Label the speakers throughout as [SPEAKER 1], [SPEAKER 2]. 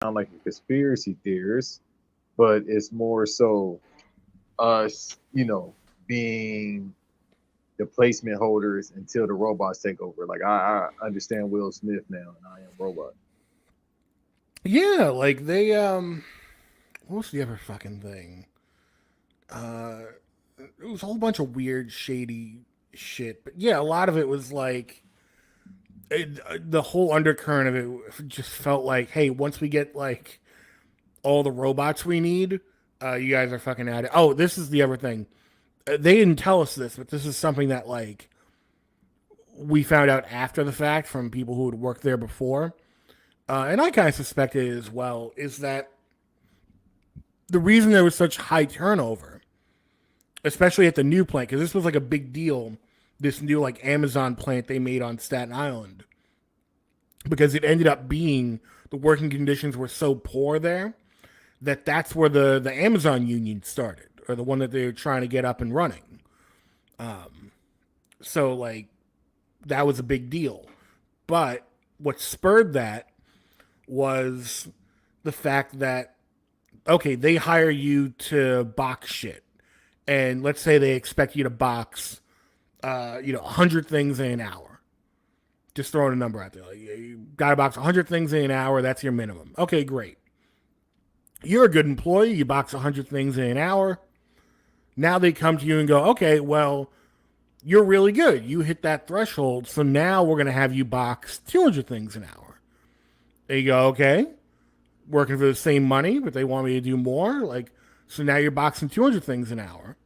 [SPEAKER 1] sound like a conspiracy theorist, but it's more so us, being the placement holders until the robots take over. Like I understand Will Smith now, and I am robot.
[SPEAKER 2] Yeah, like they what was the other fucking thing? Uh it was a whole bunch of weird, shady shit. But yeah, a lot of it was like the whole undercurrent of it just felt like, hey, once we get like all the robots we need, you guys are fucking at it. Oh, this is the other thing. They didn't tell us this, but this is something that like we found out after the fact from people who had worked there before, and I kind of suspected it as well. Is that the reason there was such high turnover, especially at the new plant? Because this was like a big deal. This new like Amazon plant they made on Staten Island, because it ended up being the working conditions were so poor there that that's where the Amazon union started, or the one that they were trying to get up and running. So like that was a big deal. But what spurred that was the fact that okay, they hire you to box shit, and let's say they expect you to box, 100 things in an hour. Just throwing a number out there, like, you got to box 100 things in an hour. That's your minimum. Okay, great. You're a good employee. You box 100 things in an hour. Now they come to you and go, okay, well, you're really good. You hit that threshold. So now we're going to have you box 200 things an hour. There you go. Okay. Working for the same money, but they want me to do more. Like, so now you're boxing 200 things an hour.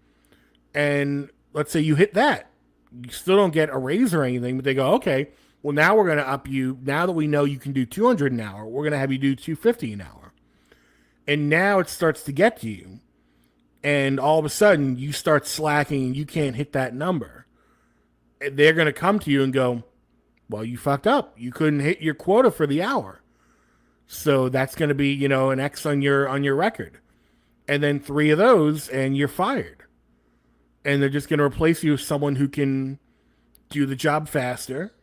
[SPEAKER 2] And let's say you hit that. You still don't get a raise or anything, but they go, okay, well, now we're going to up you. Now that we know you can do 200 an hour, we're going to have you do 250 an hour. And now it starts to get to you. And all of a sudden, you start slacking and you can't hit that number. And they're going to come to you and go, well, you fucked up. You couldn't hit your quota for the hour. So that's going to be, an X on your record. And then 3 of those and you're fired. And they're just going to replace you with someone who can do the job faster.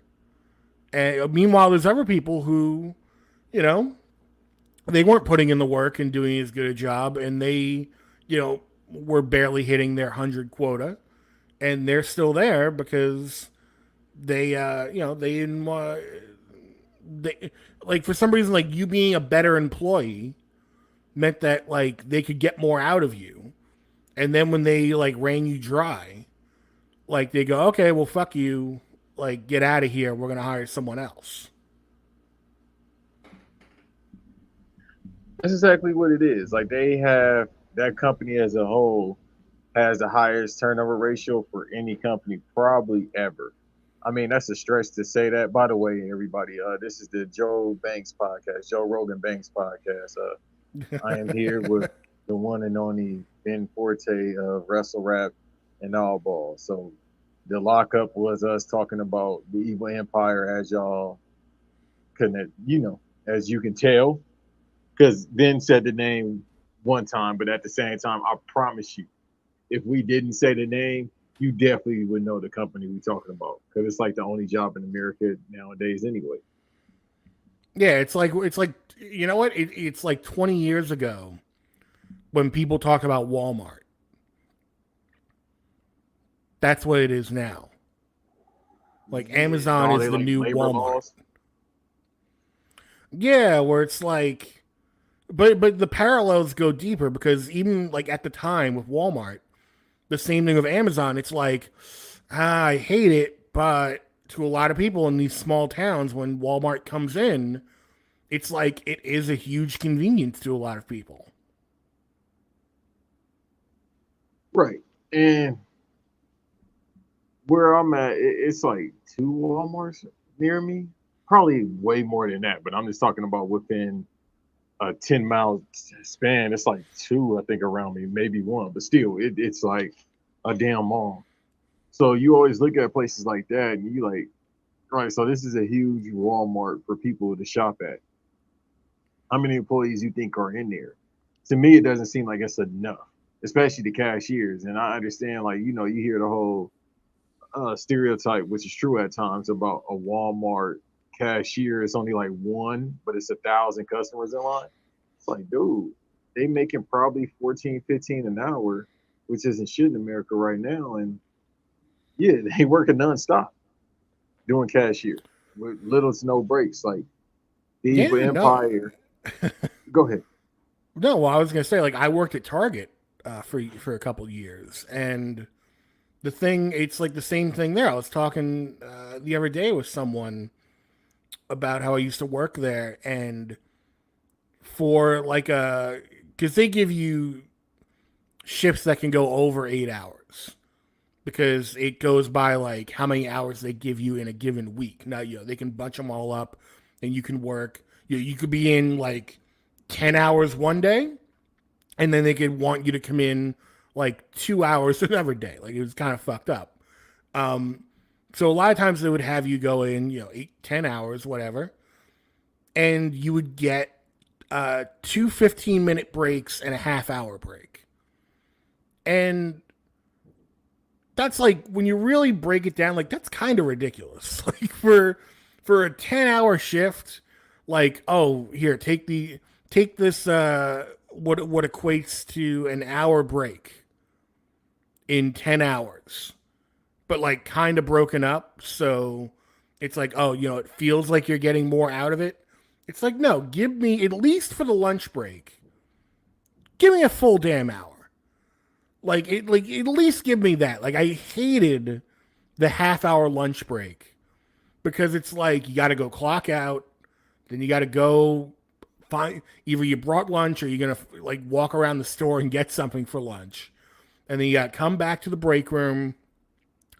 [SPEAKER 2] And meanwhile, there's other people who, you know, they weren't putting in the work and doing as good a job, and they, were barely hitting their 100 quota, and they're still there because they, they didn't want. They, like, for some reason, like, you being a better employee meant that like they could get more out of you, and then when they like ran you dry, like they go, okay, well, fuck you, like, get out of here. We're gonna hire someone else.
[SPEAKER 1] That's exactly what it is. Like they have that company as a whole has the highest turnover ratio for any company probably ever. I mean, that's a stretch to say that. By the way, everybody, this is the Joe Banks podcast, Joe Rogan Banks podcast. I am here with the one and only Ben Forte of Wrestle Rap and Oddball. So the lockup was us talking about the evil empire, as y'all couldn't, as you can tell, because Ben said the name one time, but at the same time, I promise you, if we didn't say the name, you definitely would know the company we're talking about because it's like the only job in America nowadays, anyway.
[SPEAKER 2] Yeah, it's like you know what? It's like 20 years ago when people talk about Walmart. That's what it is now. Like
[SPEAKER 1] Yeah, and
[SPEAKER 2] Amazon
[SPEAKER 1] all
[SPEAKER 2] is
[SPEAKER 1] they
[SPEAKER 2] the
[SPEAKER 1] like
[SPEAKER 2] new
[SPEAKER 1] labor
[SPEAKER 2] Walmart.
[SPEAKER 1] laws.
[SPEAKER 2] Yeah, where it's like, but the parallels go deeper because even like at the time with Walmart, the same thing with Amazon. It's like, I hate it, but to a lot of people in these small towns, when Walmart comes in, it's like it is a huge convenience to a lot of people.
[SPEAKER 1] Right. And where I'm at, it's like 2 Walmarts near me. Probably way more than that, but I'm just talking about within a 10-mile span. It's like two, I think, around me, maybe one, but still, it's like a damn mall. So you always look at places like that and you like, right, so this is a huge Walmart for people to shop at. How many employees you think are in there? To me, it doesn't seem like it's enough, especially the cashiers. And I understand, like, you hear the whole stereotype, which is true at times, about a Walmart cashier. It's only like one, but it's 1,000 customers in line. It's like, dude, they making probably 14, 15 an hour, which isn't shit in America right now. And yeah, they working nonstop doing cashier with little to no breaks. Like the evil
[SPEAKER 2] Yeah, no,
[SPEAKER 1] empire. Go ahead.
[SPEAKER 2] no. Well, I was gonna say, like, I worked at Target for a couple years, and the thing, it's like the same thing there. I was talking the other day with someone about how I used to work there, and for like a, because they give you shifts that can go over 8 hours, because it goes by like how many hours they give you in a given week. Now, they can bunch them all up, and you can work. You could be in like 10 hours one day, and then they could want you to come in like 2 hours another day. Like, it was kind of fucked up. Um, so a lot of times they would have you go in, 8, 10 hours, whatever, and you would get two 15-minute breaks and a half-hour break. And that's like, when you really break it down, like, that's kind of ridiculous. Like, for a 10-hour shift, like, oh, here, take this what equates to an hour break in 10 hours, but like kind of broken up. So it's like, oh, it feels like you're getting more out of it. It's like, no, give me, at least for the lunch break, give me a full damn hour. Like at least give me that. Like, I hated the half-hour lunch break, because it's like you got to go clock out, then you got to go find, either you brought lunch or you're gonna like walk around the store and get something for lunch, and then you got to come back to the break room.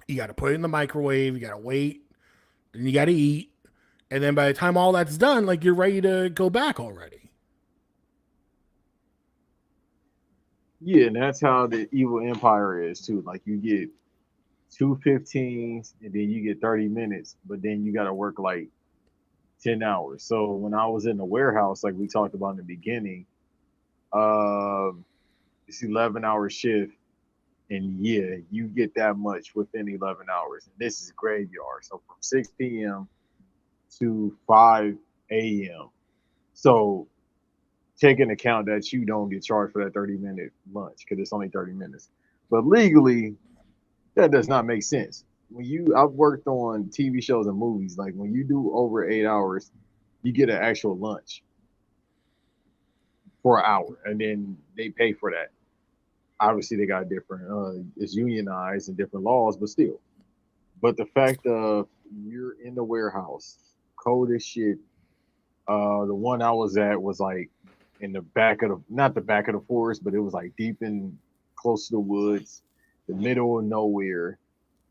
[SPEAKER 2] You got to put it in the microwave. You got to wait. Then you got to eat. And then by the time all that's done, like, you're ready to go back already.
[SPEAKER 1] Yeah, and that's how the evil empire is too. Like you get two 15s and then you get 30 minutes, but then you gotta work like 10 hours. So when I was in the warehouse, like we talked about in the beginning, it's 11-hour shift, and yeah, you get that much within 11 hours. And this is graveyard. So from 6 p.m. to 5 a.m. So take into account that you don't get charged for that 30-minute lunch because it's only 30 minutes. But legally, that does not make sense. I've worked on TV shows and movies, like when you do over 8 hours, you get an actual lunch for an hour, and then they pay for that. Obviously, they got different, it's unionized and different laws, but still. But the fact of you're in the warehouse, cold as shit. The one I was at was like in the back of the, not the back of the forest, but it was like deep in close to the woods, the middle of nowhere.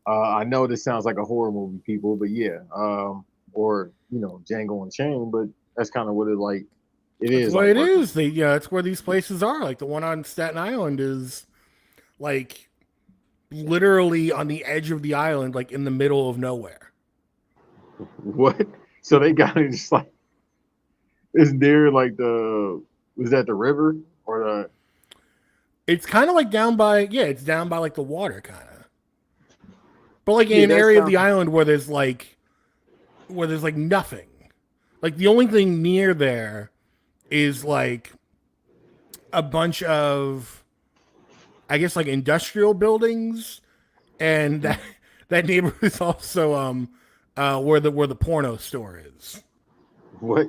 [SPEAKER 1] I know this sounds like a horror movie, people, but yeah, or Django Unchained, but that's kind of what it
[SPEAKER 2] That's
[SPEAKER 1] is
[SPEAKER 2] what
[SPEAKER 1] like
[SPEAKER 2] it
[SPEAKER 1] working.
[SPEAKER 2] is. That's where these places are. Like, the one on Staten Island is like literally on the edge of the island, like in the middle of nowhere.
[SPEAKER 1] What? So they got it just like it's near like the was that the river or the
[SPEAKER 2] It's kind of like down by, yeah, it's down by like the water, kind of, but like in
[SPEAKER 1] yeah
[SPEAKER 2] an
[SPEAKER 1] that's
[SPEAKER 2] area of
[SPEAKER 1] down.
[SPEAKER 2] the island where there's like nothing. Like, the only thing near there is like a bunch of, I guess, like industrial buildings, and that neighborhood is also where the porno store is.
[SPEAKER 1] What?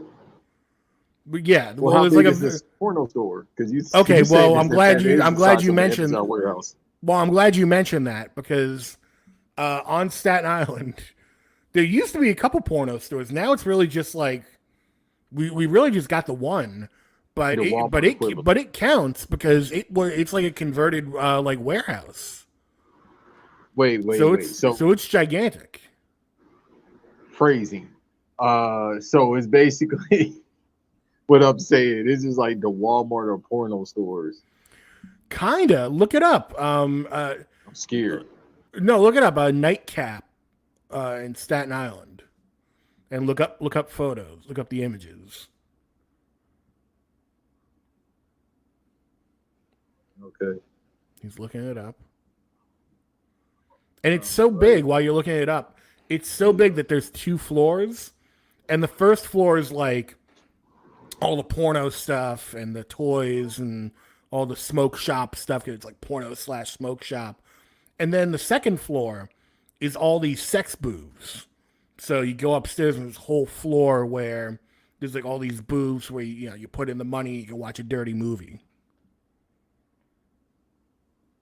[SPEAKER 2] But yeah,
[SPEAKER 1] Well,
[SPEAKER 2] well,
[SPEAKER 1] how
[SPEAKER 2] there's like
[SPEAKER 1] big
[SPEAKER 2] a,
[SPEAKER 1] is this porno store? Because
[SPEAKER 2] okay.
[SPEAKER 1] you saying
[SPEAKER 2] Well,
[SPEAKER 1] this that that is
[SPEAKER 2] I'm
[SPEAKER 1] the
[SPEAKER 2] glad
[SPEAKER 1] size
[SPEAKER 2] you
[SPEAKER 1] of an
[SPEAKER 2] mentioned.
[SPEAKER 1] Amazon warehouse.
[SPEAKER 2] Well, I'm glad you mentioned that, because on Staten Island there used to be a couple porno stores. Now it's really just like we really just got the one, but
[SPEAKER 1] The
[SPEAKER 2] it
[SPEAKER 1] Walmart equivalent.
[SPEAKER 2] counts because it's like a converted like warehouse. So
[SPEAKER 1] Wait. So
[SPEAKER 2] it's gigantic.
[SPEAKER 1] phrasing. So it's basically what I'm saying. This is like the Walmart or porno stores.
[SPEAKER 2] Kinda. Look it up.
[SPEAKER 1] I'm scared.
[SPEAKER 2] No, look it up. A nightcap in Staten Island, and look up photos. Look up the images.
[SPEAKER 1] Okay.
[SPEAKER 2] He's looking it up, and it's so
[SPEAKER 1] All right.
[SPEAKER 2] big. While you're looking it up, it's so big that there's two floors, and the first floor is like all the porno stuff and the toys and all the smoke shop stuff. 'Cause it's like porno slash smoke shop. And then the second floor is all these sex booths. So you go upstairs and this whole floor where there's like all these booths where you put in the money, you can watch a dirty movie.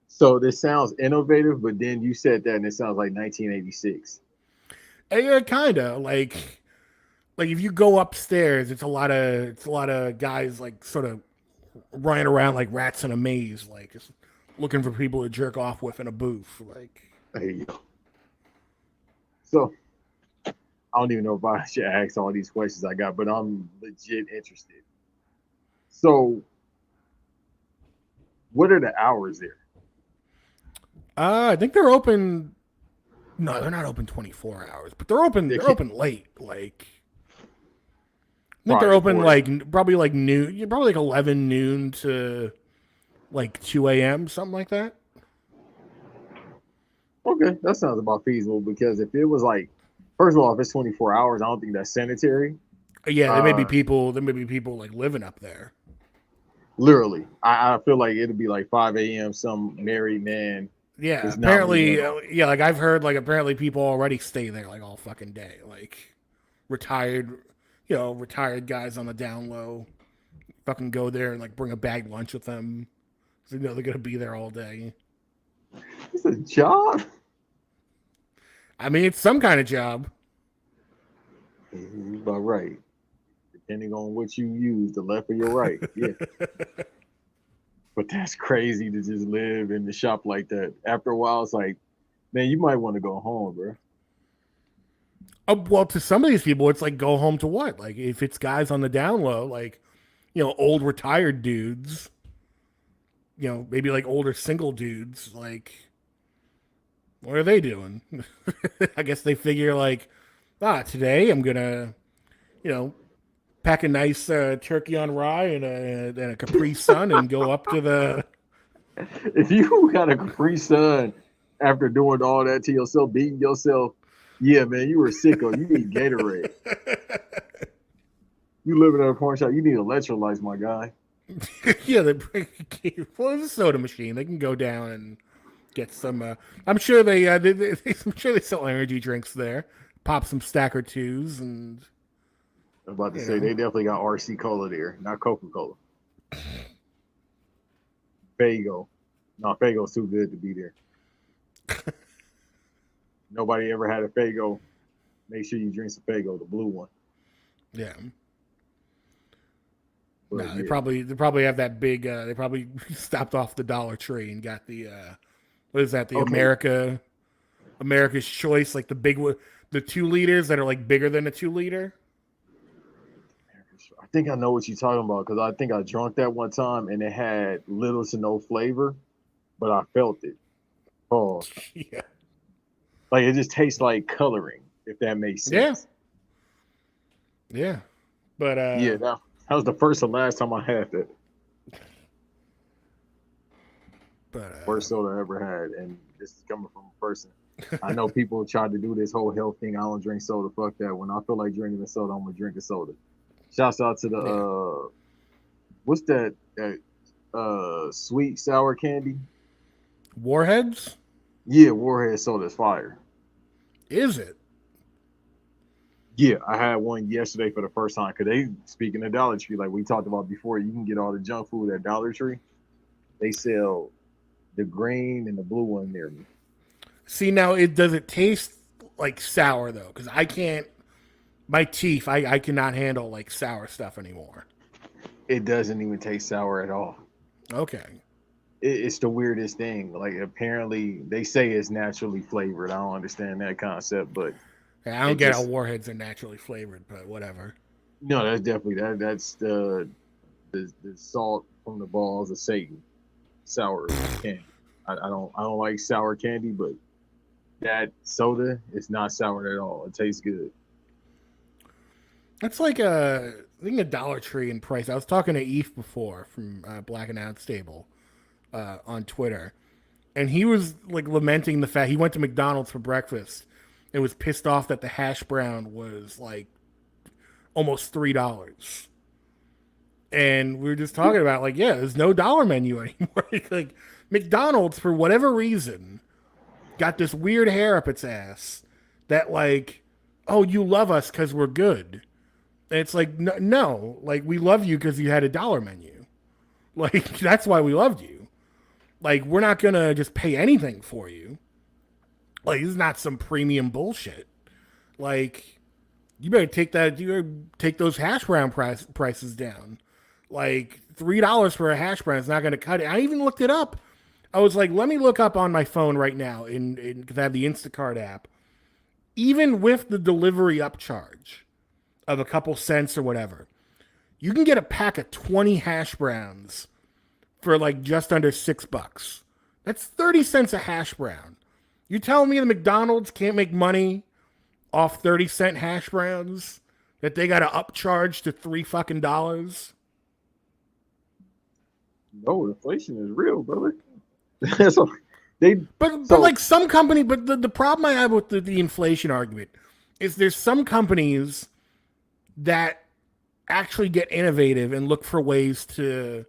[SPEAKER 1] So this sounds innovative, but then you said that and it sounds like 1986.
[SPEAKER 2] And yeah, kind of like if you go upstairs, it's a lot of guys like sort of running around like rats in a maze, like just looking for people to jerk off with in a booth. Like,
[SPEAKER 1] There you go. So I don't even know if I should ask all these questions I got, but I'm legit interested. So what are the hours there?
[SPEAKER 2] I think they're open. No, they're not open 24 hours, but they're open.
[SPEAKER 1] They
[SPEAKER 2] They're
[SPEAKER 1] can't
[SPEAKER 2] open late. Like, I think they're
[SPEAKER 1] probably
[SPEAKER 2] open
[SPEAKER 1] more.
[SPEAKER 2] like probably like noon. Probably like 11 noon to like 2 a.m. something like that.
[SPEAKER 1] Okay, that sounds about feasible because if it was like, first of all, if it's 24 hours, I don't think that's sanitary.
[SPEAKER 2] Yeah, there may be
[SPEAKER 1] Uh,
[SPEAKER 2] people. There may be people like living up there.
[SPEAKER 1] Literally, I feel like it'd be like 5 a.m. Some married man
[SPEAKER 2] Yeah,
[SPEAKER 1] is not leaving
[SPEAKER 2] apparently,
[SPEAKER 1] alone.
[SPEAKER 2] yeah, like I've heard, like apparently people already stay there like all fucking day, like retired, retired guys on the down low, fucking go there and like bring a bag lunch with them, so they're gonna be there all day.
[SPEAKER 1] It's a job.
[SPEAKER 2] I mean, it's some kind of job.
[SPEAKER 1] You're about right. Depending on what you use, the left or your right. Yeah, but that's crazy to just live in the shop like that. After a while, it's like, man, you might want to go home, bro.
[SPEAKER 2] Well, to some of these people, it's like go home to what? Like if it's guys on the down low, like old retired dudes, maybe like older single dudes, like what are they doing? I guess they figure like, today I'm gonna, you know, pack a nice turkey on rye and a Capri Sun and go up to the.
[SPEAKER 1] If you got a Capri Sun after doing all that to yourself, beating yourself, yeah, man, you were sicko. You need Gatorade. You living at a porn shop, you need electrolytes, my guy.
[SPEAKER 2] Yeah, they bring. Well, it's a soda machine. They can go down and get some. I'm sure I'm sure they sell energy drinks there. Pop some stack or twos, and
[SPEAKER 1] I'm about to
[SPEAKER 2] you
[SPEAKER 1] say
[SPEAKER 2] know,
[SPEAKER 1] they definitely got RC Cola there, not Coca Cola. Fago. No, Fago's too good to be there. Nobody ever had a Fago. Make sure you drink some Fago, the blue one.
[SPEAKER 2] yeah.
[SPEAKER 1] But
[SPEAKER 2] No, they
[SPEAKER 1] yeah,
[SPEAKER 2] probably have that big. They probably stopped off the Dollar Tree and got the what is that? The
[SPEAKER 1] okay.
[SPEAKER 2] America's Choice, like the big one, the 2 liters that are like bigger than a 2 liter.
[SPEAKER 1] I think I know what you're talking about because I think I drunk that one time and it had little to no flavor, but I felt it. Oh,
[SPEAKER 2] Yeah,
[SPEAKER 1] like it just tastes like coloring, if that makes
[SPEAKER 2] yeah,
[SPEAKER 1] sense.
[SPEAKER 2] yeah. But
[SPEAKER 1] Yeah, that was the first and last time I had that.
[SPEAKER 2] but
[SPEAKER 1] Worst soda I ever had, and this is coming from a person. I know people tried to do this whole health thing. I don't drink soda. Fuck that. When I feel like drinking a soda, I'm gonna drink a soda. Shouts out to the
[SPEAKER 2] yeah,
[SPEAKER 1] what's that sweet sour candy?
[SPEAKER 2] Warheads.
[SPEAKER 1] Yeah, Warhead soda's fire.
[SPEAKER 2] Is it?
[SPEAKER 1] Yeah, I had one yesterday for the first time because they speaking of Dollar Tree, like we talked about before, you can get all the junk food at Dollar Tree. They sell the green and the blue one near me.
[SPEAKER 2] See now, it does it taste like sour though? Because I can't. My teeth, I cannot handle like sour stuff anymore.
[SPEAKER 1] It doesn't even taste sour at all.
[SPEAKER 2] Okay.
[SPEAKER 1] It's the weirdest thing. Like apparently they say it's naturally flavored. I don't understand that concept, but
[SPEAKER 2] Yeah, I don't
[SPEAKER 1] it
[SPEAKER 2] get how
[SPEAKER 1] just
[SPEAKER 2] warheads are naturally flavored, but whatever.
[SPEAKER 1] no, that's definitely that's the salt from the balls of Satan. Sour candy. I don't like sour candy, but that soda is not sour at all. It tastes good.
[SPEAKER 2] That's like I think a Dollar Tree in price. I was talking to Eve before from Black and Out Stable on Twitter, and he was like lamenting the fact he went to McDonald's for breakfast and was pissed off that the hash brown was like almost $3. And we were just talking about like, yeah, there's no dollar menu anymore. Like McDonald's, for whatever reason, got this weird hair up its ass that like, oh, you love us because we're good. And it's like, no, no, like we love you because you had a dollar menu. Like that's why we loved you. Like we're not gonna just pay anything for you. Like this is not some premium bullshit. Like you better take that. You better take those hash brown prices down. Like $3 for a hash brown is not going to cut it. I even looked it up. I was like, let me look up on my phone right now because I have the Instacart app. Even with the delivery upcharge of a couple cents or whatever, you can get a pack of 20 hash browns for like just under $6. That's 30 cents a hash brown. You telling me the McDonald's can't make money off 30-cent hash browns that they got to upcharge to $3 fucking dollars?
[SPEAKER 1] No, inflation is real, brother. So they
[SPEAKER 2] but like some company, but the problem I have with the inflation argument is there's some companies that actually get innovative and look for ways to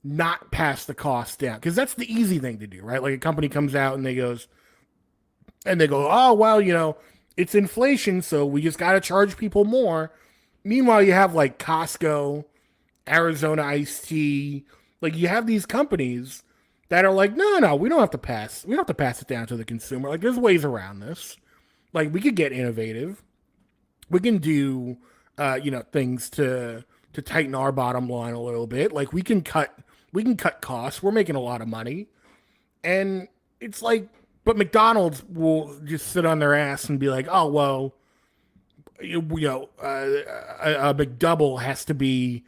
[SPEAKER 2] not pass the cost down, because that's the easy thing to do, right? Like a company comes out and they go, oh well, it's inflation, so we just got to charge people more. Meanwhile, you have like Costco, Arizona Iced Tea, like you have these companies that are like, no, we don't have to pass it down to the consumer. Like there's ways around this. Like we could get innovative. We can do, things to tighten our bottom line a little bit. Like we can cut costs. We're making a lot of money, and it's like, but McDonald's will just sit on their ass and be like, oh well, a McDouble has to be,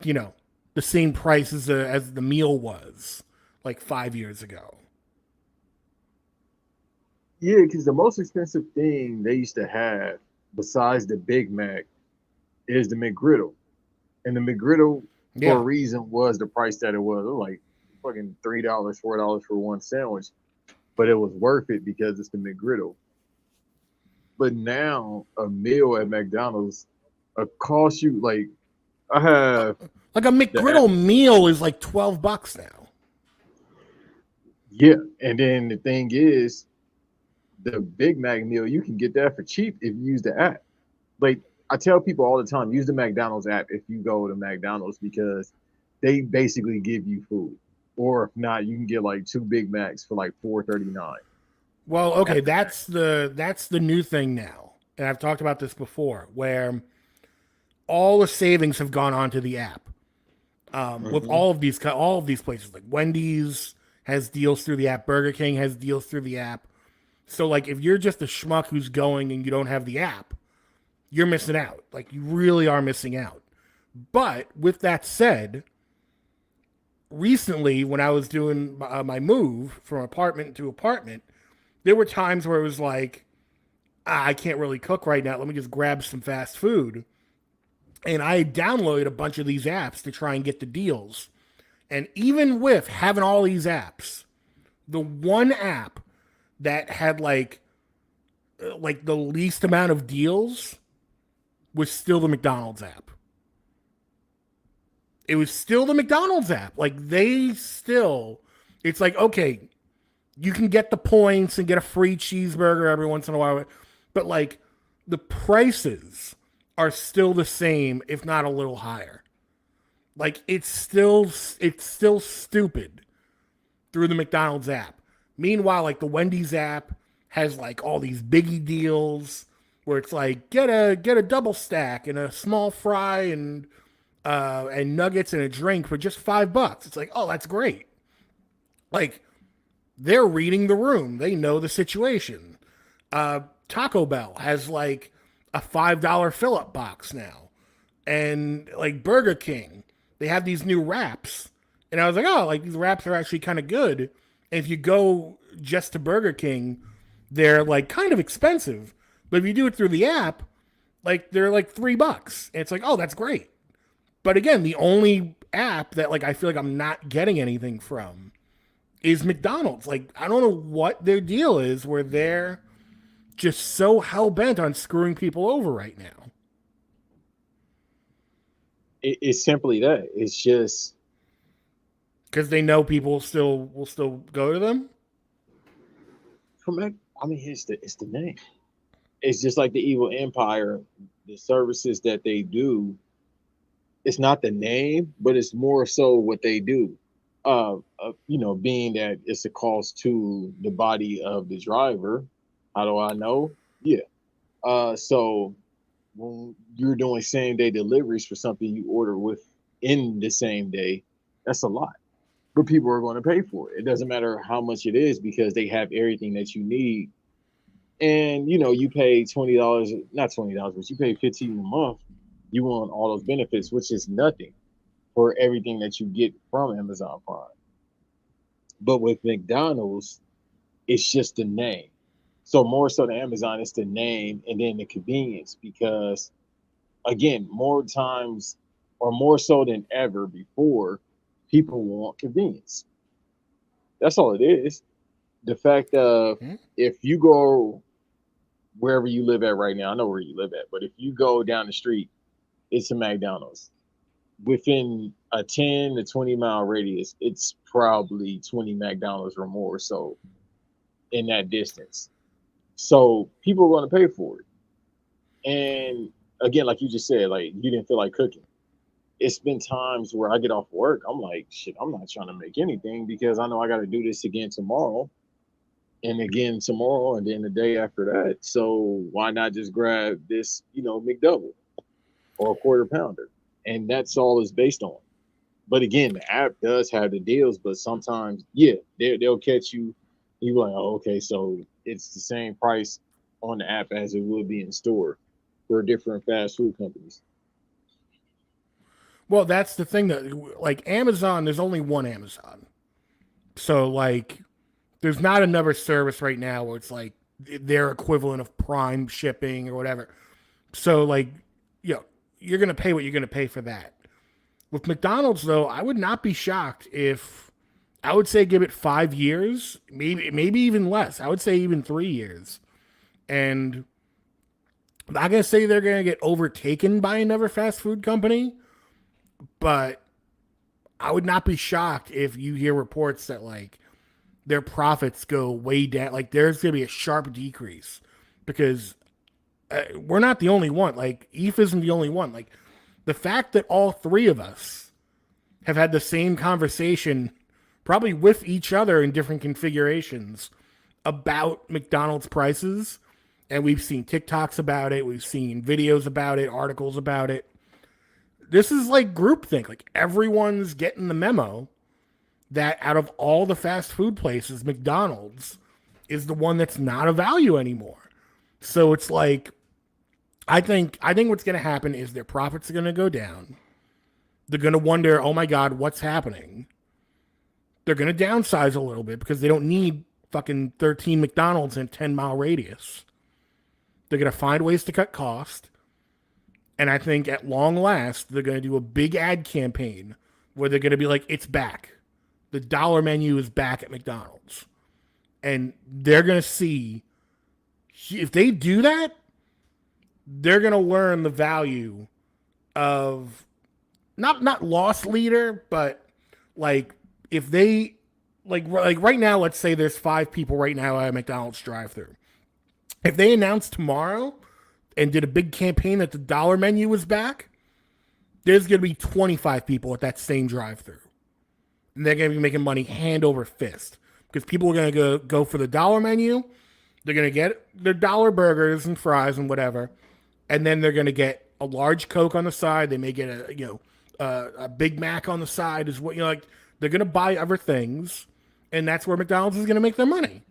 [SPEAKER 2] the same price as the meal was like 5 years ago.
[SPEAKER 1] Yeah, because the most expensive thing they used to have besides the Big Mac is the McGriddle. And the McGriddle, for a reason, was the price that it was. It was like fucking $3, $4 for one sandwich. But it was worth it because it's the McGriddle. But now a meal at McDonald's costs you like, I have
[SPEAKER 2] like a McGriddle meal is like $12 now.
[SPEAKER 1] Yeah, and then the thing is, the Big Mac meal, you can get that for cheap if you use the app. Like I tell people all the time, use the McDonald's app if you go to McDonald's, because they basically give you food. Or if not, you can get like 2 Big Macs for like $4.39.
[SPEAKER 2] Well, okay, that's the new thing now, and I've talked about this before, where all the savings have gone onto the app. With all of these places, like Wendy's has deals through the app, Burger King has deals through the app. So like if you're just a schmuck who's going and you don't have the app, you're missing out. Like you really are missing out. But with that said, recently when I was doing my move from apartment to apartment, there were times where it was like, I can't really cook right now. Let me just grab some fast food. And I downloaded a bunch of these apps to try and get the deals. And even with having all these apps, the one app that had like the least amount of deals was still the McDonald's app. It was still the McDonald's app. Like it's like, okay, you can get the points and get a free cheeseburger every once in a while, but like the prices are still the same, if not a little higher. Like it's still stupid through the McDonald's app. Meanwhile, like the Wendy's app has like all these biggie deals where it's like get a double stack and a small fry and nuggets and a drink for just $5. It's like, oh, that's great. Like they're reading the room. They know the situation. Taco Bell has like a $5 fill-up box now. And like Burger King, they have these new wraps. And I was like, oh, like these wraps are actually kind of good. And if you go just to Burger King, they're like kind of expensive. But if you do it through the app, like they're like $3. And it's like, oh, that's great. But again, the only app that like I feel like I'm not getting anything from is McDonald's. Like I don't know what their deal is where they're just so hell-bent on screwing people over right now.
[SPEAKER 1] It's simply that. It's just
[SPEAKER 2] because they know people will still go to them.
[SPEAKER 1] from that. I mean, it's the name. It's just like the evil empire. The services that they do, it's not the name, but it's more so what they do. Being that it's a cost to the body of the driver. How do I know? Yeah. So when you're doing same day deliveries for something you order within the same day, that's a lot. But people are going to pay for it. It doesn't matter how much it is because they have everything that you need. And you pay $20, not $20, but you pay 15 a month. You want all those benefits, which is nothing for everything that you get from Amazon Prime. But with McDonald's, it's just the name. So more so than Amazon, it's the name and then the convenience because again, more times or more so than ever before, people want convenience. That's all it is. The fact of
[SPEAKER 2] Hmm?
[SPEAKER 1] if you go wherever you live at right now, I know where you live at, but if you go down the street, it's a McDonald's. Within a 10 to 20-mile radius, it's probably 20 McDonald's or more so in that distance. So people are going to pay for it. And again, like you just said, like you didn't feel like cooking. It's been times where I get off work, I'm like, shit, I'm not trying to make anything because I know I got to do this again tomorrow and again tomorrow and then the day after that. So why not just grab this, McDouble or a quarter pounder? And that's all it's based on. But again, the app does have the deals, but sometimes, yeah, they'll catch you. You like, oh, okay, so it's the same price on the app as it would be in store for different fast food companies.
[SPEAKER 2] Well, that's the thing that like Amazon. There's only one Amazon, so like there's not another service right now where it's like their equivalent of Prime shipping or whatever. So like, you know, you're gonna pay what you're gonna pay for that. With McDonald's though, I would not be shocked if I would say give it 5 years, maybe even less. I would say even 3 years, and I'm not gonna say they're gonna get overtaken by another fast food company, but I would not be shocked if you hear reports that like their profits go way down. Like there's gonna be a sharp decrease because we're not the only one. Like Eve isn't the only one. Like the fact that all three of us have had the same conversation, probably with each other in different configurations, about McDonald's prices. And we've seen TikToks about it, we've seen videos about it, articles about it. This is like groupthink. Like everyone's getting the memo that out of all the fast food places, McDonald's is the one that's not a value anymore. So it's like I think what's going to happen is their profits are going to go down. They're going to wonder, "Oh my god, what's happening?" They're going to downsize a little bit because they don't need fucking 13 McDonald's in a 10-mile radius. They're going to find ways to cut cost. And I think at long last, they're going to do a big ad campaign where they're going to be like, it's back. The dollar menu is back at McDonald's. And they're going to see, if they do that, they're going to learn the value of not loss leader, but like if they like right now, let's say there's 5 people right now at a McDonald's drive-thru. If they announce tomorrow and did a big campaign that the dollar menu was back, there's going to be 25 people at that same drive-thru, and they're going to be making money hand over fist because people are going to go for the dollar menu. They're going to get their dollar burgers and fries and whatever, and then they're going to get a large Coke on the side. They may get a Big Mac on the side. Is what like they're going to buy other things, and that's where McDonald's is going to make their money.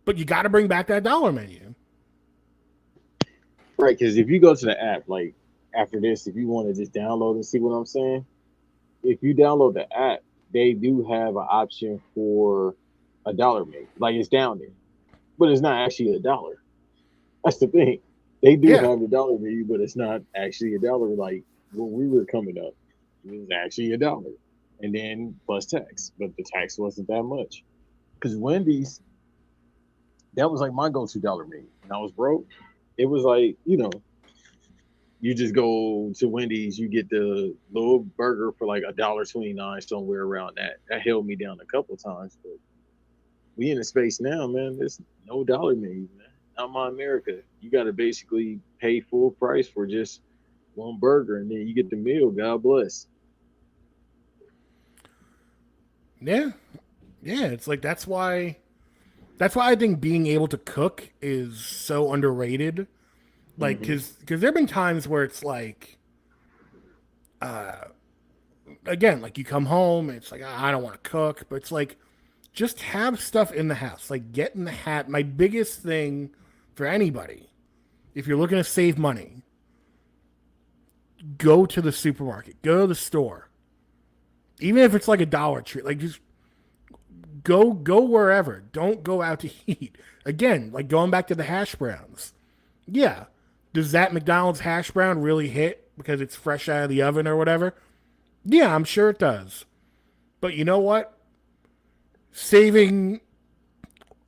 [SPEAKER 2] But you got to bring back that dollar menu.
[SPEAKER 1] Right, because if you go to the app, like after this, if you want to just download and see what I'm saying, if you download the app, they do have an option for a dollar menu. Like it's down there, but it's not actually a dollar. That's the thing. They do
[SPEAKER 2] Yeah.
[SPEAKER 1] have the dollar menu, but it's not actually a dollar. Like when we were coming up, it was actually a dollar, and then plus tax, but the tax wasn't that much. Because Wendy's, that was like my go-to dollar menu. When I was broke, it was like You just go to Wendy's, you get the little burger for like $1.29 somewhere around that. That held me down a couple of times, but we in a space now, man. There's no dollar menu, man. Not my America. You got to basically pay full price for just one burger, and then you get the meal. God bless.
[SPEAKER 2] Yeah, yeah. It's like that's why I think being able to cook is so underrated. Like,
[SPEAKER 1] Hmm.
[SPEAKER 2] because there have been times where it's like, again, like you come home and it's like, "Ah, I don't want to cook," but it's like just have stuff in the house. Like get in the hat. My biggest thing for anybody, if you're looking to save money, go to the supermarket, go to the store, even if it's like a Dollar Tree. Like just go wherever. Don't go out to eat. Again, like going back to the hash browns. Yeah, does that McDonald's hash brown really hit because it's fresh out of the oven or whatever? Yeah, I'm sure it does. But you know what? Saving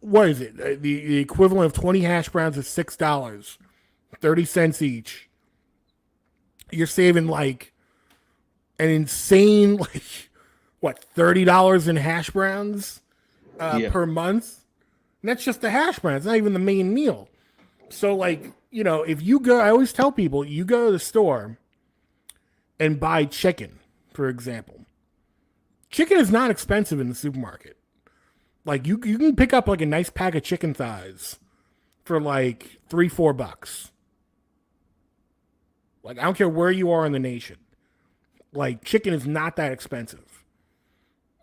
[SPEAKER 2] what is it? The equivalent of 20 hash browns is $6, 30 cents each. You're saving like an insane like what $30 in hash browns
[SPEAKER 1] Yeah.
[SPEAKER 2] per month. And that's just the hash browns, not even the main meal. So like if you go, I always tell people you go to the store and buy chicken, for example. Chicken is not expensive in the supermarket. Like you can pick up like a nice pack of chicken thighs for like $3-4. Like I don't care where you are in the nation. Like chicken is not that expensive.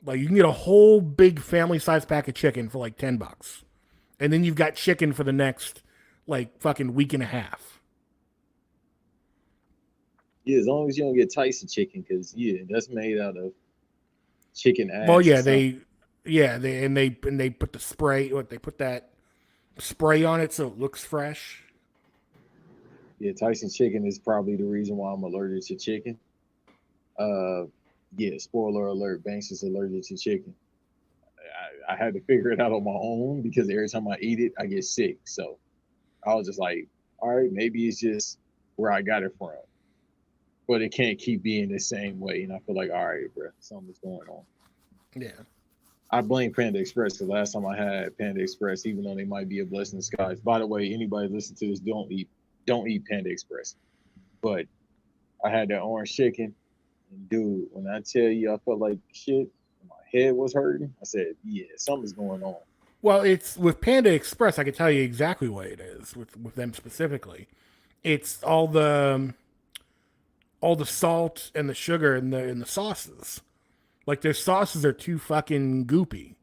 [SPEAKER 2] Like you can get a whole big family size pack of chicken for like $10. And then you've got chicken for the next like fucking week and a half.
[SPEAKER 1] Yeah, as long as you don't get Tyson chicken, because yeah, that's made out of chicken
[SPEAKER 2] Well,
[SPEAKER 1] ass or
[SPEAKER 2] yeah,
[SPEAKER 1] something.
[SPEAKER 2] they put the spray what they put that spray on it so it looks fresh.
[SPEAKER 1] Yeah, Tyson chicken is probably the reason why I'm allergic to chicken. Uh, yeah, spoiler alert, Banks is allergic to chicken. I had to figure it out on my own because every time I eat it, I get sick. So I was just like, all right, maybe it's just where I got it from, but it can't keep being the same way. And I feel like, all right, bro, something's going on.
[SPEAKER 2] Yeah.
[SPEAKER 1] I blame Panda Express. The last time I had Panda Express, even though they might be a blessing in disguise. By the way, anybody listen to this, don't eat Panda Express. But I had that orange chicken, and dude, when I tell you, I felt like shit. My head was hurting. I said, yeah, something's going on.
[SPEAKER 2] Well, it's with Panda Express. I can tell you exactly what it is with them specifically. It's all the salt and the sugar and the sauces. Like their sauces are too fucking goopy.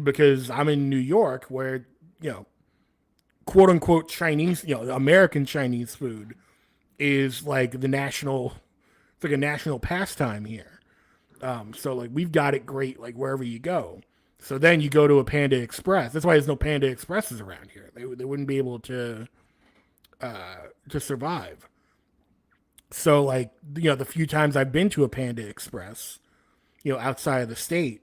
[SPEAKER 2] Because I'm in New York, where you know, quote unquote Chinese, American Chinese food is like the national, it's like a national pastime here. So like we've got it great like wherever you go. So then you go to a Panda Express. That's why there's no Panda Expresses around here. They wouldn't be able to survive. So like the few times I've been to a Panda Express, outside of the state,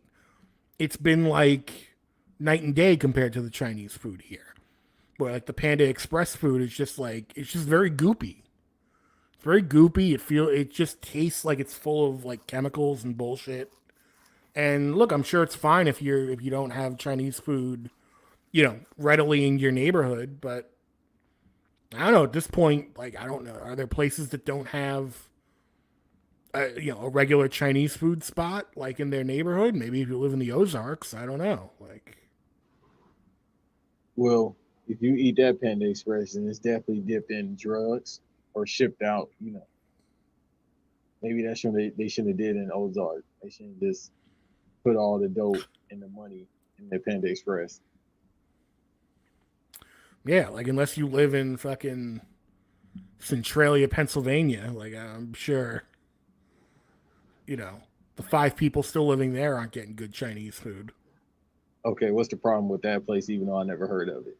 [SPEAKER 2] it's been like night and day compared to the Chinese food here. Where like the Panda Express food is just like it's just very goopy. It's very goopy. It just tastes like it's full of like chemicals and bullshit. And look, I'm sure it's fine if you don't have Chinese food, readily in your neighborhood, but I don't know at this point, like I don't know, are there places that don't have a regular Chinese food spot like in their neighborhood? Maybe if you live in the Ozarks, I don't know. Like
[SPEAKER 1] Well, if you eat that Panda Express, then it's definitely dipped in drugs or shipped out. Maybe that's what they should have did in Ozark. They should just put all the dope and the money in the Panda Express.
[SPEAKER 2] yeah, like unless you live in fucking Centralia, Pennsylvania, like I'm sure, you know, the 5 people still living there aren't getting good Chinese food.
[SPEAKER 1] Okay, what's the problem with that place? Even though I never heard of it,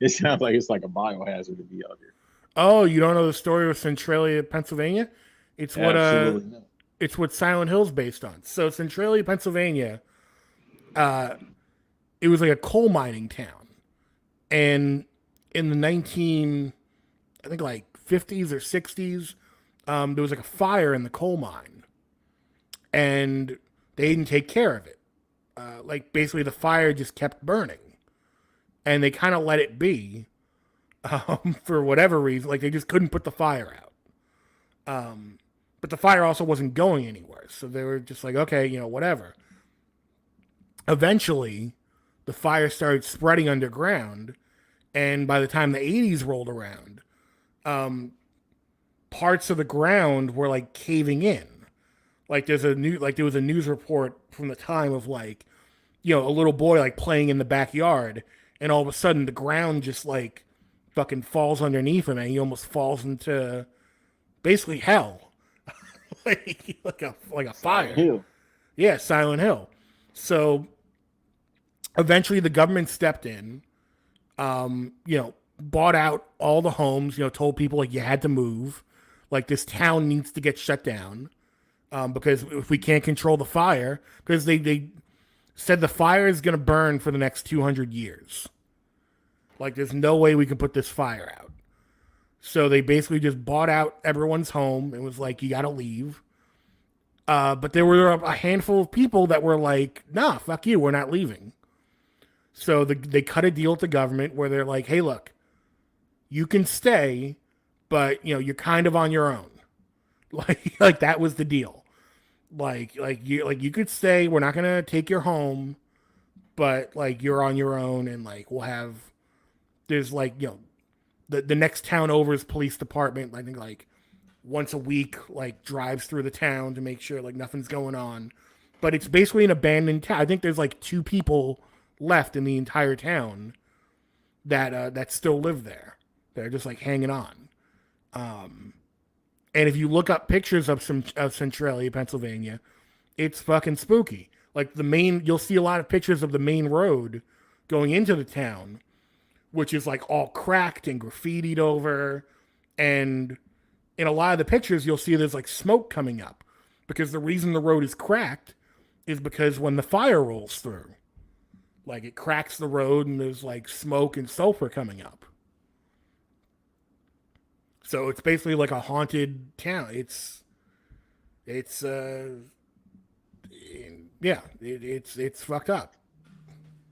[SPEAKER 1] it sounds like it's like a biohazard to be out here.
[SPEAKER 2] Oh, you don't know the story of Centralia, Pennsylvania? It's what
[SPEAKER 1] Absolutely no.
[SPEAKER 2] it's what Silent Hill's based on. So Centralia, Pennsylvania, uh, it was like a coal mining town, and in the 19, I think like 50s or 60s. There was like a fire in the coal mine, and they didn't take care of it. Like basically, the fire just kept burning, and they kind of let it be for whatever reason. Like they just couldn't put the fire out. But the fire also wasn't going anywhere, so they were just like, okay, whatever. Eventually, the fire started spreading underground, and by the time the 80s rolled around, um, parts of the ground were like caving in. Like there was a news report from the time of like, a little boy like playing in the backyard, and all of a sudden the ground just like fucking falls underneath him, and he almost falls into basically hell, like a
[SPEAKER 1] Silent
[SPEAKER 2] fire.
[SPEAKER 1] Hill.
[SPEAKER 2] Yeah, Silent Hill. So eventually the government stepped in, bought out all the homes, told people like you had to move, like this town needs to get shut down, because if we can't control the fire, because they said the fire is going to burn for the next 200 years. Like there's no way we can put this fire out. So they basically just bought out everyone's home and was like, you got to leave. But there were a handful of people that were like, nah, fuck you, we're not leaving. So they cut a deal with the government where they're like, hey, look, you can stay, but you're kind of on your own. Like that was the deal. Like you could stay. We're not gonna take your home, but like you're on your own, and like we'll have there's like the next town over's police department. I think like once a week like drives through the town to make sure like nothing's going on. But it's basically an abandoned town. I think there's like 2 people left in the entire town that still live there. They're just like hanging on. And if you look up pictures of Centralia, Pennsylvania, it's fucking spooky. Like you'll see a lot of pictures of the main road going into the town, which is like all cracked and graffitied over. And in a lot of the pictures, you'll see there's like smoke coming up, because the reason the road is cracked is because when the fire rolls through, like it cracks the road and there's like smoke and sulfur coming up. So it's basically like a haunted town. It's yeah, it's fucked up.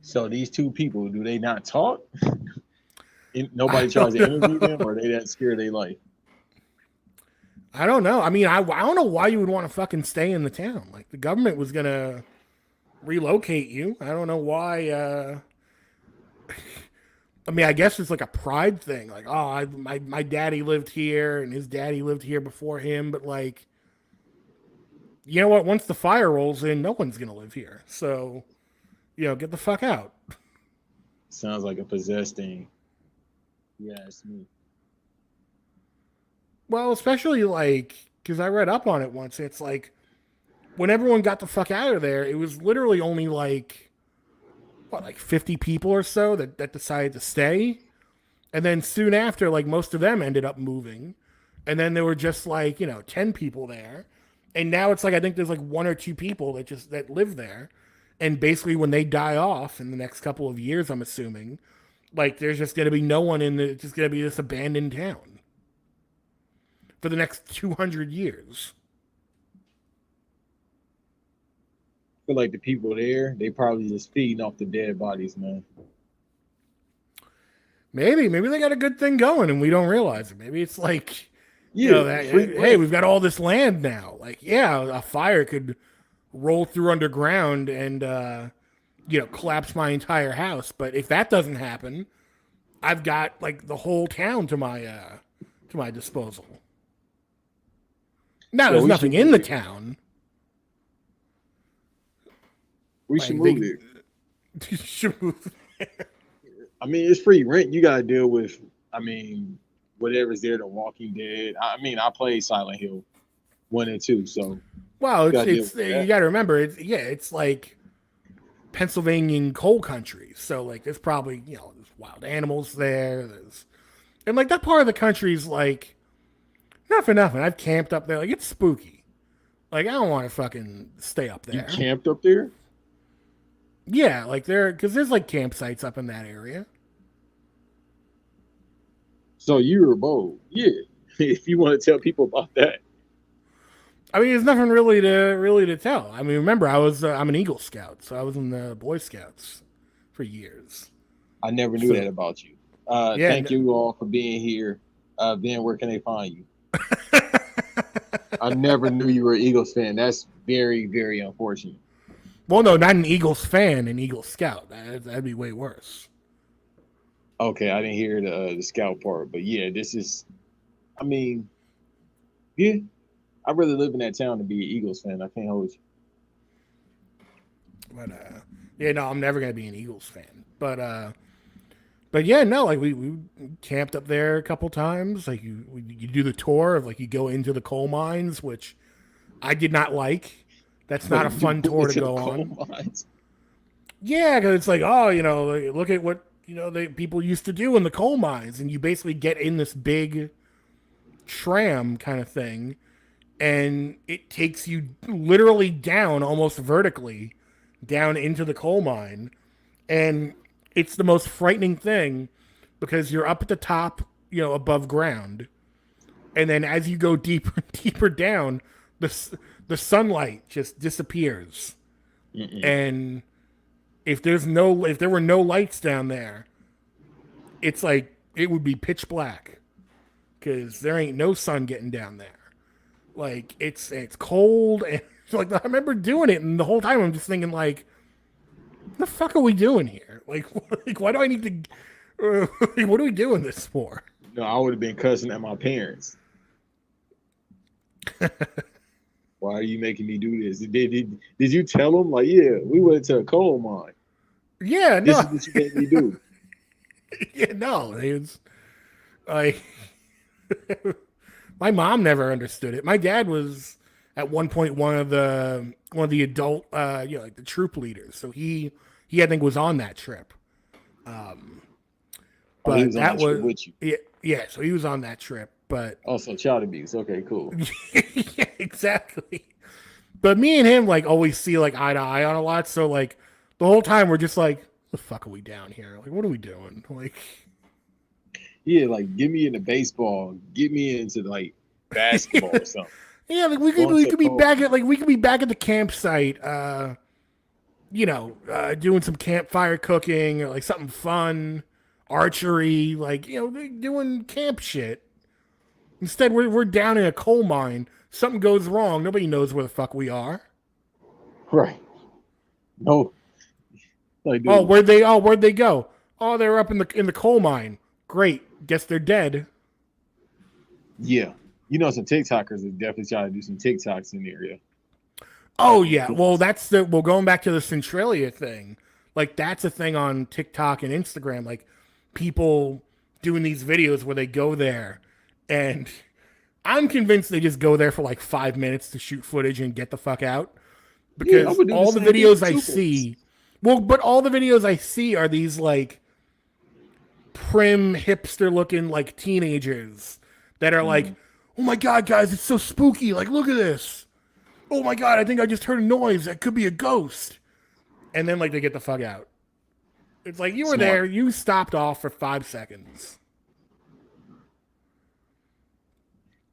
[SPEAKER 1] So these 2 people, do they not talk?
[SPEAKER 2] I
[SPEAKER 1] Nobody tries
[SPEAKER 2] don't
[SPEAKER 1] to interview
[SPEAKER 2] know.
[SPEAKER 1] them, or they that scared of their life?
[SPEAKER 2] I don't know. I mean, I don't know why you would want to fucking stay in the town. Like the government was gonna relocate you. I don't know why. I mean, I guess it's like a pride thing. Like, oh, my daddy lived here, and his daddy lived here before him. But like, you know what? Once the fire rolls in, no one's gonna live here. So, get the fuck out.
[SPEAKER 1] Sounds like a possessed thing. Yeah, it's me.
[SPEAKER 2] Well, especially like because I read up on it once. It's like when everyone got the fuck out of there, it was literally only like what, like 50 people or so that decided to stay. And then soon after, like most of them ended up moving. And then there were just like, 10 people there. And now it's like I think there's like 1 or 2 people that live there. And basically when they die off in the next couple of years, I'm assuming, like there's just gonna be no one it's just gonna be this abandoned town for the next 200 years.
[SPEAKER 1] I feel like the people there, they probably just feeding off the dead bodies, man.
[SPEAKER 2] Maybe they got a good thing going and we don't realize it. Maybe it's like,
[SPEAKER 1] Yeah,
[SPEAKER 2] that
[SPEAKER 1] free
[SPEAKER 2] hey,
[SPEAKER 1] rent.
[SPEAKER 2] we've got all this land now. Like, yeah, a fire could roll through underground and collapse my entire house. But if that doesn't happen, I've got like the whole town to my disposal. Now
[SPEAKER 1] So
[SPEAKER 2] there's
[SPEAKER 1] we
[SPEAKER 2] nothing
[SPEAKER 1] should
[SPEAKER 2] in
[SPEAKER 1] move
[SPEAKER 2] the
[SPEAKER 1] there.
[SPEAKER 2] town.
[SPEAKER 1] We should
[SPEAKER 2] Like
[SPEAKER 1] move there.
[SPEAKER 2] they should move.
[SPEAKER 1] I mean, it's free rent. You gotta deal with, I mean, whatever's there. The Walking Dead. I mean, I played Silent Hill 1 and 2, so
[SPEAKER 2] Well,
[SPEAKER 1] you gotta deal
[SPEAKER 2] it's
[SPEAKER 1] with
[SPEAKER 2] you
[SPEAKER 1] that.
[SPEAKER 2] got to remember it's like Pennsylvanian coal country. So like there's probably there's wild animals there. There's and like that part of the country is like not for nothing. I've camped up there. Like it's spooky. Like I don't want to fucking stay up
[SPEAKER 1] You
[SPEAKER 2] there.
[SPEAKER 1] camped up there,
[SPEAKER 2] Yeah, like because there's like campsites up in that area.
[SPEAKER 1] so you were bold. Yeah, if you want to tell people about that.
[SPEAKER 2] I mean, there's nothing really to tell. I mean, remember, I'm an Eagle Scout, so I was in the Boy Scouts for years.
[SPEAKER 1] I never knew that
[SPEAKER 2] So
[SPEAKER 1] about you.
[SPEAKER 2] yeah,
[SPEAKER 1] Thank you all for being here. Ben, where can they find you? I never knew you were an Eagles fan. That's very, very unfortunate.
[SPEAKER 2] well, no, not an Eagles fan, an Eagle Scout. That'd be way worse.
[SPEAKER 1] Okay, I didn't hear the scout part, but yeah, this is. I mean, yeah, I'd rather live in that town than be an Eagles fan. I can't hold you.
[SPEAKER 2] But yeah, no, I'm never gonna be an Eagles fan. But yeah, no, like we camped up there a couple times. Like you do the tour of like you go into the coal mines, which I did not like. That's not a
[SPEAKER 1] Wait, you
[SPEAKER 2] fun
[SPEAKER 1] went
[SPEAKER 2] tour to
[SPEAKER 1] into the
[SPEAKER 2] go
[SPEAKER 1] coal
[SPEAKER 2] on.
[SPEAKER 1] mines?
[SPEAKER 2] Yeah, because it's like, oh, like, look at what they people used to do in the coal mines, and you basically get in this big tram kind of thing, and it takes you literally down, almost vertically, down into the coal mine, and it's the most frightening thing because you're up at the top, above ground, and then as you go deeper and deeper down, the sunlight just disappears,
[SPEAKER 1] Mm-mm.
[SPEAKER 2] and if there were no lights down there, it's like it would be pitch black because there ain't no sun getting down there. Like it's cold and like I remember doing it, and the whole time I'm just thinking like, the fuck are we doing here? Like, like why do I need to? What are we doing this for?
[SPEAKER 1] No, I would have been cussing at my parents. Why are you making me do this? Did you tell them like, yeah, we went to a coal mine.
[SPEAKER 2] Yeah,
[SPEAKER 1] This
[SPEAKER 2] no,
[SPEAKER 1] is what you made me do.
[SPEAKER 2] yeah, no. It's like my mom never understood it. My dad was at one point one of the adult, like the troop leaders. So he I think was on that trip. Um,
[SPEAKER 1] Oh, he
[SPEAKER 2] but
[SPEAKER 1] was on
[SPEAKER 2] that
[SPEAKER 1] that trip
[SPEAKER 2] was
[SPEAKER 1] with you.
[SPEAKER 2] yeah. So he was on that trip, but
[SPEAKER 1] Also, child abuse. Okay, cool.
[SPEAKER 2] yeah, exactly. But me and him like always see like eye to eye on a lot. So like the whole time we're just like, the fuck are we down here? Like, what are we doing? Like,
[SPEAKER 1] Yeah, like get me into baseball, get me into like basketball or something.
[SPEAKER 2] yeah, like we could
[SPEAKER 1] Going
[SPEAKER 2] we
[SPEAKER 1] to a
[SPEAKER 2] could be
[SPEAKER 1] coal
[SPEAKER 2] back
[SPEAKER 1] mine.
[SPEAKER 2] at the campsite, doing some campfire cooking or like something fun, archery, like doing camp shit. Instead, we're down in a coal mine. Something goes wrong. Nobody knows where the fuck we are.
[SPEAKER 1] Right. No, like
[SPEAKER 2] Oh,
[SPEAKER 1] dude.
[SPEAKER 2] where'd they go? Oh, they're up in the coal mine. Great. Guess they're dead.
[SPEAKER 1] Yeah. You know some TikTokers that definitely try to do some TikToks in the area.
[SPEAKER 2] Oh yeah. Well, going back to the Centralia thing. Like that's a thing on TikTok and Instagram. Like people doing these videos where they go there, and I'm convinced they just go there for like 5 minutes to shoot footage and get the fuck out.
[SPEAKER 1] Yeah, I
[SPEAKER 2] Because
[SPEAKER 1] would do the
[SPEAKER 2] all the
[SPEAKER 1] same thing for
[SPEAKER 2] videos I
[SPEAKER 1] 2 minutes.
[SPEAKER 2] see, well, but all the videos I see are these like prim hipster looking like teenagers that are like,
[SPEAKER 1] Mm.
[SPEAKER 2] oh my god, guys, it's so spooky. Like, look at this. Oh my god, I think I just heard a noise. That could be a ghost. And then like they get the fuck out. It's like you were
[SPEAKER 1] Smart.
[SPEAKER 2] there, you stopped off for 5 seconds.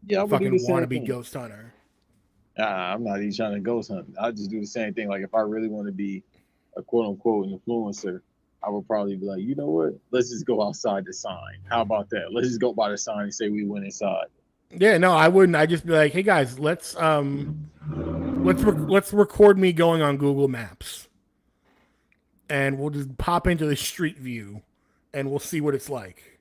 [SPEAKER 1] Yeah, I would do the
[SPEAKER 2] Fucking
[SPEAKER 1] same
[SPEAKER 2] wannabe
[SPEAKER 1] thing.
[SPEAKER 2] ghost hunter.
[SPEAKER 1] I'm not even trying to ghost hunt. I just do the same thing. Like if I really want to be a quote unquote influencer, I would probably be like, you know what? Let's just go outside the sign. How about that? Let's just go by the sign and say we went inside.
[SPEAKER 2] Yeah, no, I wouldn't. I'd just be like, hey guys, let's record me going on Google Maps, and we'll just pop into the street view, and we'll see what it's like.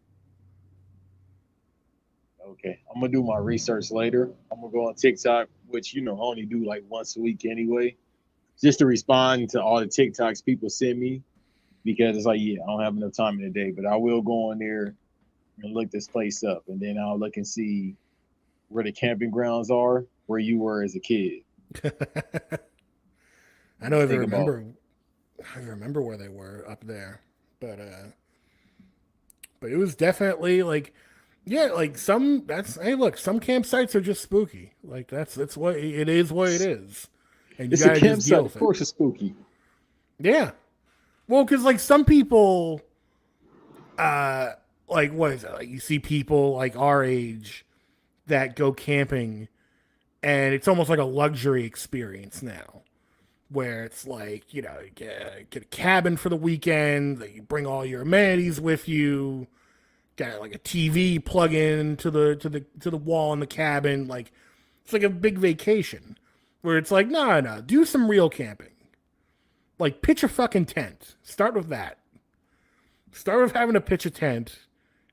[SPEAKER 1] Okay, I'm gonna do my research later. I'm gonna go on TikTok, which I only do like once a week anyway, just to respond to all the TikToks people send me because it's like, yeah, I don't have enough time in the day, but I will go on there and look this place up, and then I'll look and see where the camping grounds are, where you were as a kid.
[SPEAKER 2] I
[SPEAKER 1] And
[SPEAKER 2] don't even
[SPEAKER 1] think about,
[SPEAKER 2] remember. I don't remember where they were up there, but it was definitely like, yeah, like some. That's hey, look, some campsites are just spooky. Like that's what it is. What it is, and you
[SPEAKER 1] it's a
[SPEAKER 2] gotta just deal
[SPEAKER 1] campsite.
[SPEAKER 2] with
[SPEAKER 1] Of
[SPEAKER 2] it.
[SPEAKER 1] course, it's spooky.
[SPEAKER 2] Yeah. Well, because like some people, uh, like what is it? Like you see people like our age that go camping, and it's almost like a luxury experience now, where it's like, you know, you get a cabin for the weekend, that you bring all your amenities with you, got like a TV plug in to the wall in the cabin, like it's like a big vacation. Where it's like, no, do some real camping. Like pitch a fucking tent. Start with that. Start with having to pitch a tent,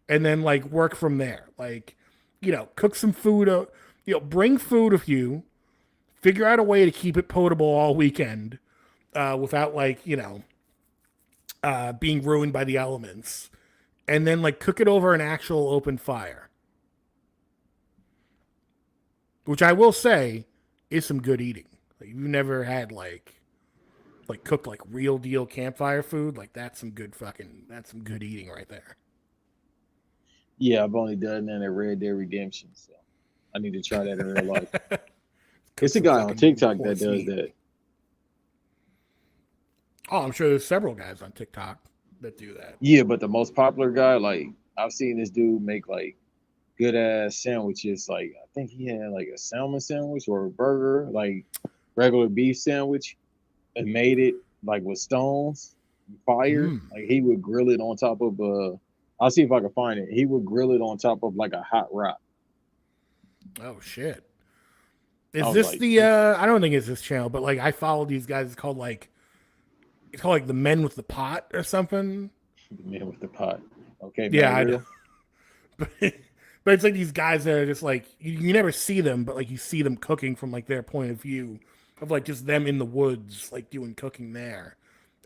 [SPEAKER 2] and then like work from there. Like, you know, cook some food. You know, bring food with you. Figure out a way to keep it potable all weekend, without like, you know, being ruined by the elements, and then like cook it over an actual open fire, which I will say is some good eating. Like, you've never had like cooked like real deal campfire food, like that's some good eating right there.
[SPEAKER 1] Yeah, I've only done that at Red Dead Redemption, so I need to try that in real life.
[SPEAKER 2] Cook
[SPEAKER 1] It's a
[SPEAKER 2] some
[SPEAKER 1] guy on
[SPEAKER 2] fucking
[SPEAKER 1] TikTok that
[SPEAKER 2] horse
[SPEAKER 1] does
[SPEAKER 2] meat.
[SPEAKER 1] that.
[SPEAKER 2] Oh, I'm sure there's several guys on TikTok that do that.
[SPEAKER 1] Yeah, but the most popular guy, like I've seen this dude make like good ass sandwiches. Like I think he had like a salmon sandwich or a burger, like regular beef sandwich, and made it like with stones, fire.
[SPEAKER 2] Hmm.
[SPEAKER 1] Like he would grill it on top of I'll see if I can find it. He would grill it on top of like a hot rock.
[SPEAKER 2] Oh shit.
[SPEAKER 1] I
[SPEAKER 2] Is
[SPEAKER 1] was
[SPEAKER 2] this
[SPEAKER 1] like,
[SPEAKER 2] the I don't think it's this channel, but like I follow these guys. It's called like the Men with the Pot or something.
[SPEAKER 1] the man with the pot. Okay,
[SPEAKER 2] Yeah,
[SPEAKER 1] Matt
[SPEAKER 2] I know.
[SPEAKER 1] Riddle.
[SPEAKER 2] But but it's like these guys that are just like you never see them, but like you see them cooking from like their point of view of like just them in the woods, like doing cooking there.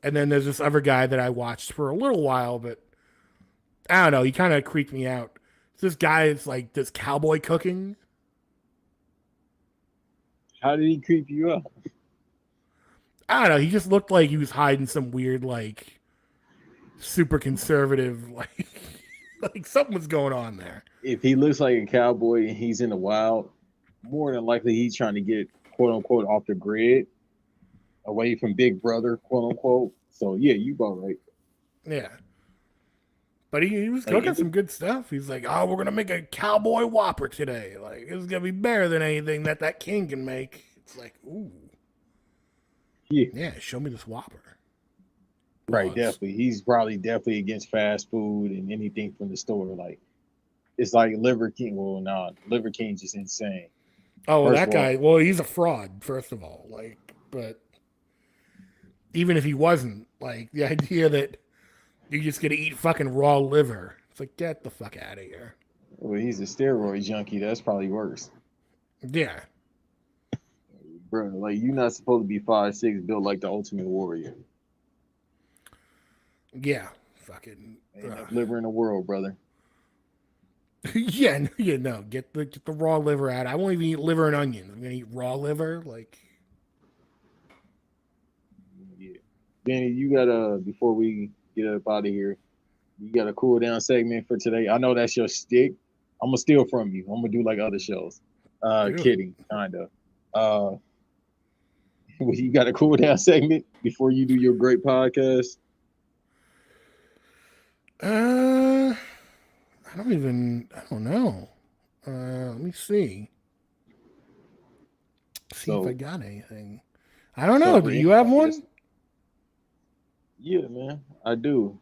[SPEAKER 2] And then there's this other guy that I watched for a little while, but I don't know, he kind of creeped me out. This guy is like does cowboy cooking.
[SPEAKER 1] How did he creep you out?
[SPEAKER 2] I don't know, he just looked like he was hiding some weird like super conservative like like something was going on there.
[SPEAKER 1] If he looks like a cowboy and he's in the wild, more than likely he's trying to get quote unquote off the grid, away from Big Brother, quote unquote. So yeah, you about right.
[SPEAKER 2] Yeah. But he was
[SPEAKER 1] Like
[SPEAKER 2] cooking some good stuff. He's like, "Oh, we're gonna make a cowboy whopper today. Like, it's gonna be better than anything that king can make." It's like, ooh,
[SPEAKER 1] yeah,
[SPEAKER 2] yeah, show me this whopper.
[SPEAKER 1] right,
[SPEAKER 2] Pause.
[SPEAKER 1] definitely. He's probably definitely against fast food and anything from the store. Like it's like Liver King. Well, nah, Liver King's just insane.
[SPEAKER 2] Oh, well,
[SPEAKER 1] First
[SPEAKER 2] that
[SPEAKER 1] of
[SPEAKER 2] guy.
[SPEAKER 1] all,
[SPEAKER 2] Well, he's a fraud. First of all, like, but even if he wasn't, like, the idea that you're just gonna eat fucking raw liver, it's like, get the fuck out of here.
[SPEAKER 1] well, he's a steroid junkie. That's probably worse,
[SPEAKER 2] Yeah,
[SPEAKER 1] bro. Like you're not supposed to be 5'6", built like the Ultimate Warrior.
[SPEAKER 2] yeah, fucking.
[SPEAKER 1] Ain't enough liver in the world, brother.
[SPEAKER 2] Yeah, yeah, no, get the raw liver out. I won't even eat liver and onions. I'm gonna eat raw liver. Like,
[SPEAKER 1] Yeah, Danny, you gotta before we get up out of here. You got a cool down segment for today. I know that's your stick. I'm gonna steal from you. I'm gonna do like other shows.
[SPEAKER 2] ew.
[SPEAKER 1] Kidding, kinda. Uh, you got a cool down segment before you do your great podcast.
[SPEAKER 2] Uh, I don't know. Let me see. See if I
[SPEAKER 1] So,
[SPEAKER 2] got anything. I don't
[SPEAKER 1] so
[SPEAKER 2] know.
[SPEAKER 1] for
[SPEAKER 2] Do you have
[SPEAKER 1] anybody
[SPEAKER 2] one?
[SPEAKER 1] that's yeah, man, I do.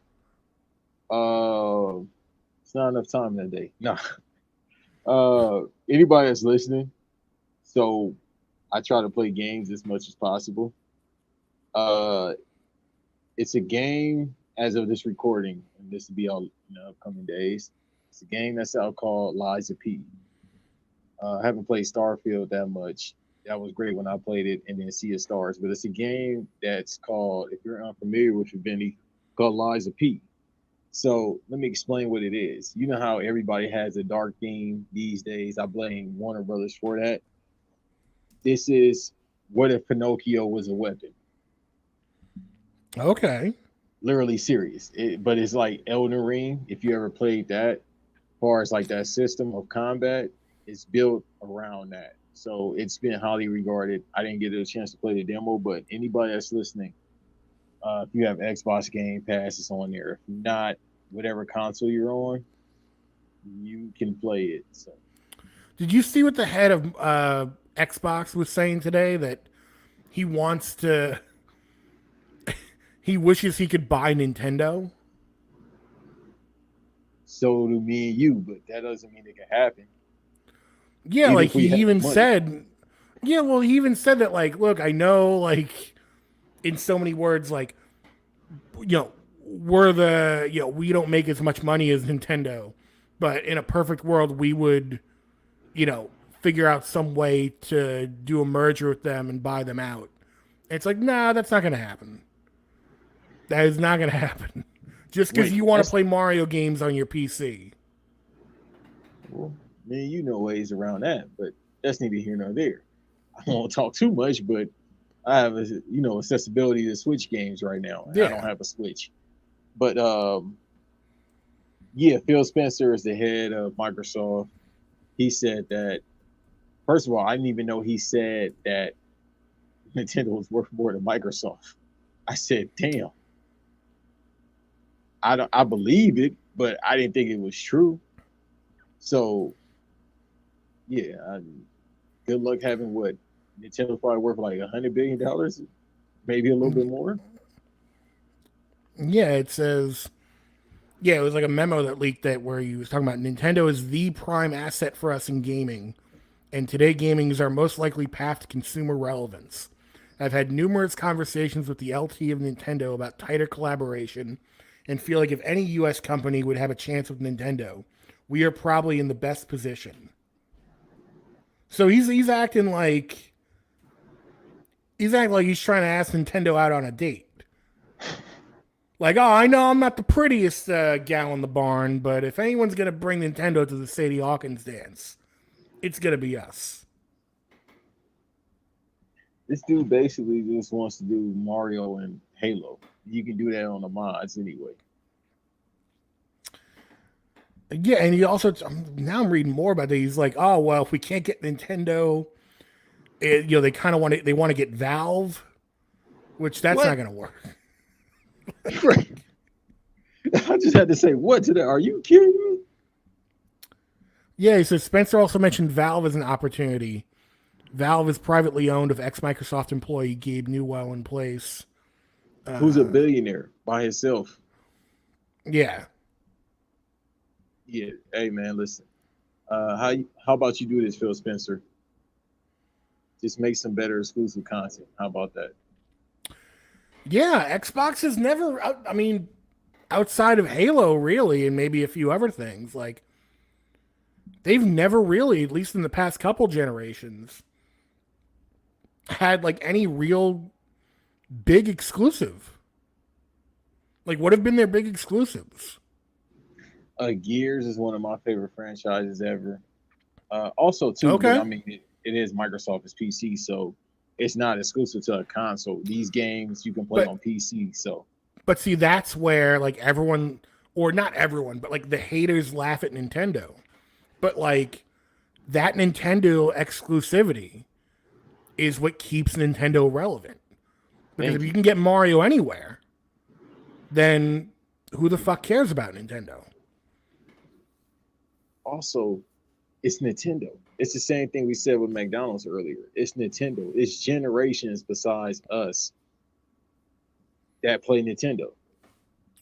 [SPEAKER 1] Uh, it's not enough time that day. No. Anybody that's listening. So, I try to play games as much as possible. Uh, it's a game as of this recording, and this will be all in the upcoming days. It's a game that's out called Lies of P. I haven't played Starfield that much. That was great when I played it, and then Sea of Stars. But it's a game that's called, if you're unfamiliar with it, Benny, called Lies of P. So let me explain what it is. You know how everybody has a dark theme these days. I blame Warner Brothers for that. This is what if Pinocchio was a weapon?
[SPEAKER 2] Okay.
[SPEAKER 1] Literally serious. But it's like Elden Ring. If you ever played that, as far as like that system of combat, it's built around that. So it's been highly regarded. I didn't get a chance to play the demo, but anybody that's listening, if you have Xbox Game Pass, it's on there. If not, whatever console you're on, you can play it. So
[SPEAKER 2] Did you see what the head of Xbox was saying today? That he wants to, he wishes he could buy Nintendo.
[SPEAKER 1] So do me and you, but that doesn't mean it can happen.
[SPEAKER 2] Yeah,
[SPEAKER 1] Even
[SPEAKER 2] like
[SPEAKER 1] if
[SPEAKER 2] he
[SPEAKER 1] we have
[SPEAKER 2] even
[SPEAKER 1] money.
[SPEAKER 2] said, yeah, well, he even said that, like, look, I know, like, in so many words, like, you know, we're the, we don't make as much money as Nintendo, but in a perfect world, we would, figure out some way to do a merger with them and buy them out. And it's like, nah, that's not going to happen. That is not going to happen. Just because
[SPEAKER 1] Wait,
[SPEAKER 2] you want to
[SPEAKER 1] that's
[SPEAKER 2] play Mario games on your PC.
[SPEAKER 1] well, man, you know ways around that, but that's neither here nor there. I won't talk too much, but I have accessibility to Switch games right now, and I don't
[SPEAKER 2] Yeah.
[SPEAKER 1] have a Switch. But yeah, Phil Spencer is the head of Microsoft. He said that first of all, I didn't even know he said that Nintendo was worth more than Microsoft. I said, damn, I believe it, but I didn't think it was true. So yeah, good luck having what Nintendo's probably worth like $100 billion, maybe a little bit more.
[SPEAKER 2] Yeah, it says, yeah, it was like a memo that leaked that where he was talking about Nintendo is the prime asset for us in gaming, and today gaming is our most likely path to consumer relevance. I've had numerous conversations with the LT of Nintendo about tighter collaboration and feel like if any US company would have a chance with Nintendo, we are probably in the best position. So he's acting like he's trying to ask Nintendo out on a date. Like, oh, I know I'm not the prettiest gal in the barn, but if anyone's gonna bring Nintendo to the Sadie Hawkins dance, it's gonna be us.
[SPEAKER 1] This dude basically just wants to do Mario and Halo. You can do that on the mods anyway.
[SPEAKER 2] Yeah, and he also now I'm reading more about that. He's like, oh well, if we can't get Nintendo, they kind of want to get Valve, which that's not
[SPEAKER 1] What?
[SPEAKER 2] gonna work.
[SPEAKER 1] Right. I just had to say what to that. Are you kidding me?
[SPEAKER 2] Yeah, he says Spencer also mentioned Valve as an opportunity. Valve is privately owned of ex Microsoft employee Gabe Newell in place.
[SPEAKER 1] Who's a billionaire by himself?
[SPEAKER 2] Yeah,
[SPEAKER 1] Yeah. Hey man, listen. How about you do this, Phil Spencer? Just make some better exclusive content. How about that?
[SPEAKER 2] yeah. Xbox has never. I mean, outside of Halo, really, and maybe a few other things, like they've never really, at least in the past couple generations, had like any real big exclusive. Like, what have been their big exclusives?
[SPEAKER 1] Gears is one of my favorite franchises ever. Also, too, but I
[SPEAKER 2] Okay,
[SPEAKER 1] mean, it is Microsoft's PC, so it's not exclusive to a console. These games you can play
[SPEAKER 2] but
[SPEAKER 1] on PC. So
[SPEAKER 2] see, that's where like everyone, or not everyone, but like the haters laugh at Nintendo. But like that Nintendo exclusivity is what keeps Nintendo relevant. Because if
[SPEAKER 1] thank
[SPEAKER 2] you
[SPEAKER 1] you.
[SPEAKER 2] can get Mario anywhere, then who the fuck cares about Nintendo?
[SPEAKER 1] Also, it's Nintendo. It's the same thing we said with McDonald's earlier. It's Nintendo. It's generations besides us that play Nintendo.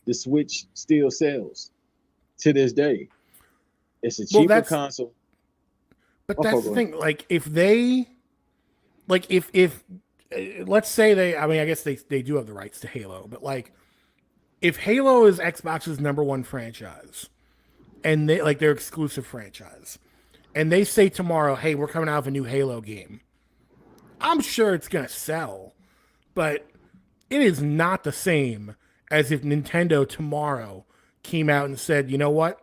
[SPEAKER 1] The Switch still sells to this day. It's a
[SPEAKER 2] Well,
[SPEAKER 1] cheaper
[SPEAKER 2] that's
[SPEAKER 1] console.
[SPEAKER 2] but
[SPEAKER 1] Oh,
[SPEAKER 2] that's the
[SPEAKER 1] go ahead.
[SPEAKER 2] thing. Like if they like if let's say they, I mean, I guess they do have the rights to Halo, but like if Halo is Xbox's number one franchise and they like their exclusive franchise, and they say tomorrow, hey, we're coming out with a new Halo game, I'm sure it's gonna sell, but it is not the same as if Nintendo tomorrow came out and said, you know what,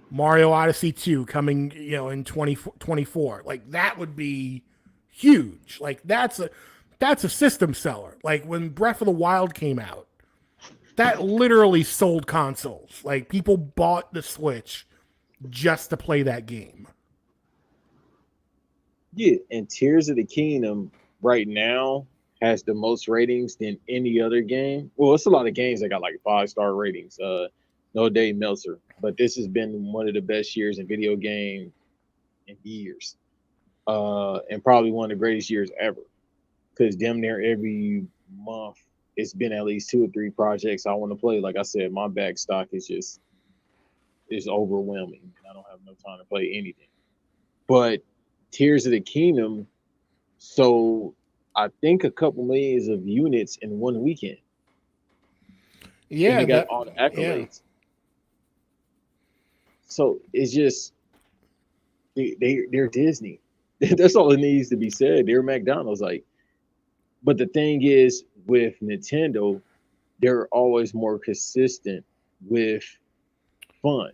[SPEAKER 2] Mario Odyssey 2 coming, in 2024. Like that would be huge. Like that's a system seller. Like when Breath of the Wild came out, that literally sold consoles. Like people bought the Switch just to play that game.
[SPEAKER 1] Yeah, and Tears of the Kingdom right now has the most ratings than any other game. Well, it's a lot of games that got like 5-star ratings. No Day Meltzer, but this has been one of the best years in video game in years, and probably one of the greatest years ever. Because damn near every month it's been at least 2 or 3 projects I want to play. Like I said, my back stock is overwhelming, and I don't have no time to play anything. But Tears of the Kingdom, so I think a couple millions of units in one weekend, and
[SPEAKER 2] Yeah,
[SPEAKER 1] it got
[SPEAKER 2] that
[SPEAKER 1] all the
[SPEAKER 2] yeah.
[SPEAKER 1] accolades. So it's just they're Disney. That's all it needs to be said. They're McDonald's, like. But the thing is, with Nintendo, they're always more consistent with fun,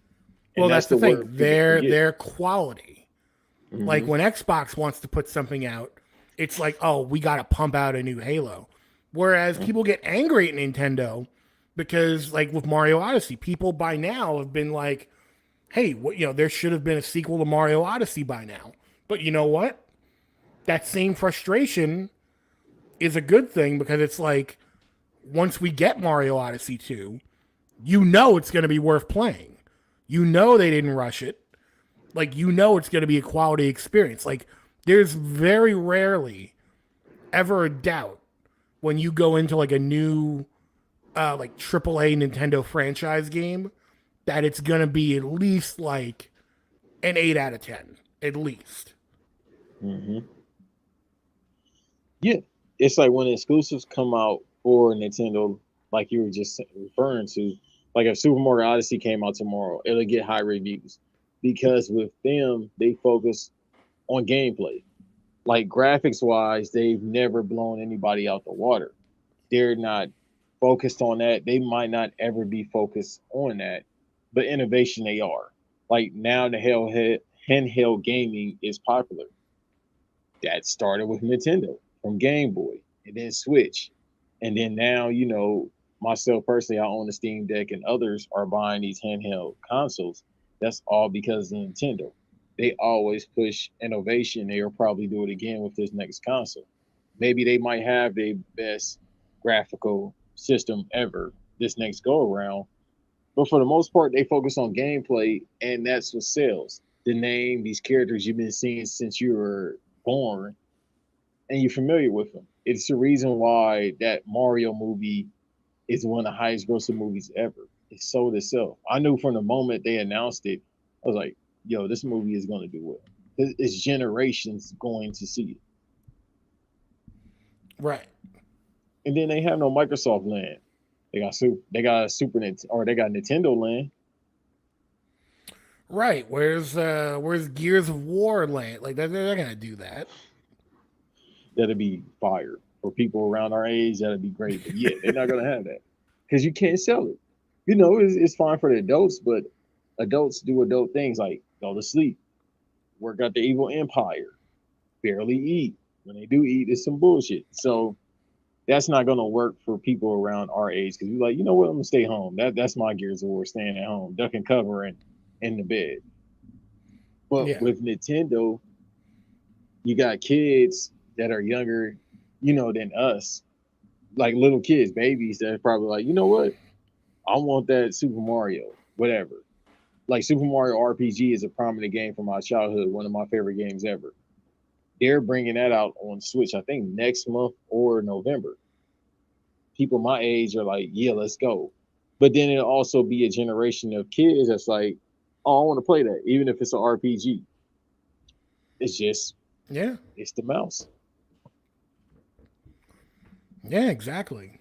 [SPEAKER 2] Well,
[SPEAKER 1] and that's
[SPEAKER 2] that's the
[SPEAKER 1] the
[SPEAKER 2] thing.
[SPEAKER 1] word people forget.
[SPEAKER 2] Their quality. Like
[SPEAKER 1] Hmm.
[SPEAKER 2] when Xbox wants to put something out, it's like, oh, we got to pump out a new Halo. Whereas people get angry at Nintendo because, like with Mario Odyssey, people by now have been like, hey, there should have been a sequel to Mario Odyssey by now. But you know what? That same frustration is a good thing because it's like once we get Mario Odyssey 2, it's going to be worth playing. They didn't rush it. Like it's going to be a quality experience. Like there's very rarely ever a doubt when you go into like a new like AAA Nintendo franchise game that it's going to be at least like an 8 out of 10 at least.
[SPEAKER 1] Hmm. Yeah, it's like when exclusives come out for Nintendo, like you were just referring to, like if Super Mario Odyssey came out tomorrow, it'll get high reviews because with them they focus on gameplay. Like graphics wise, they've never blown anybody out the water. They're not focused on that. They might not ever be focused on that, but innovation they are. Like now, the handheld gaming is popular. That started with Nintendo from Game Boy and then Switch. And then now, myself personally, I own a Steam Deck and others are buying these handheld consoles. That's all because of Nintendo. They always push innovation. They'll probably do it again with this next console. Maybe they might have the best graphical system ever this next go around. But for the most part, they focus on gameplay, and that's what sells. The name, these characters you've been seeing since you were born, and you're familiar with them. It's the reason why that Mario movie is one of the highest grossing movies ever. It sold itself. I knew from the moment they announced it, I was like, yo, this movie is going to do well. It's generations going to see it.
[SPEAKER 2] Right.
[SPEAKER 1] And then they have no Microsoft land. They got Super Nintendo, or they got Nintendo land.
[SPEAKER 2] Right. Where's Gears of War land? Like they're gonna do that.
[SPEAKER 1] That'd be fire for people around our age. That'd be great. But yeah, they're not gonna have that because you can't sell it. It's fine for the adults, but adults do adult things like go to sleep, work out the evil empire, barely eat. When they do eat, it's some bullshit. So that's not gonna work for people around our age because we're like, you know what, I'm gonna stay home. That's my Gears of War, staying at home, duck and cover and in the bed. But
[SPEAKER 2] Yeah.
[SPEAKER 1] with Nintendo, you got kids that are younger, than us, like little kids, babies that are probably like, you know what, I want that Super Mario, whatever. Like Super Mario RPG is a prominent game from my childhood, one of my favorite games ever. They're bringing that out on Switch, I think next month or November. People my age are like, yeah, let's go. But then it'll also be a generation of kids that's like, oh, I want to play that, even if it's an RPG. It's just,
[SPEAKER 2] Yeah.
[SPEAKER 1] it's the mouse.
[SPEAKER 2] Yeah. Exactly.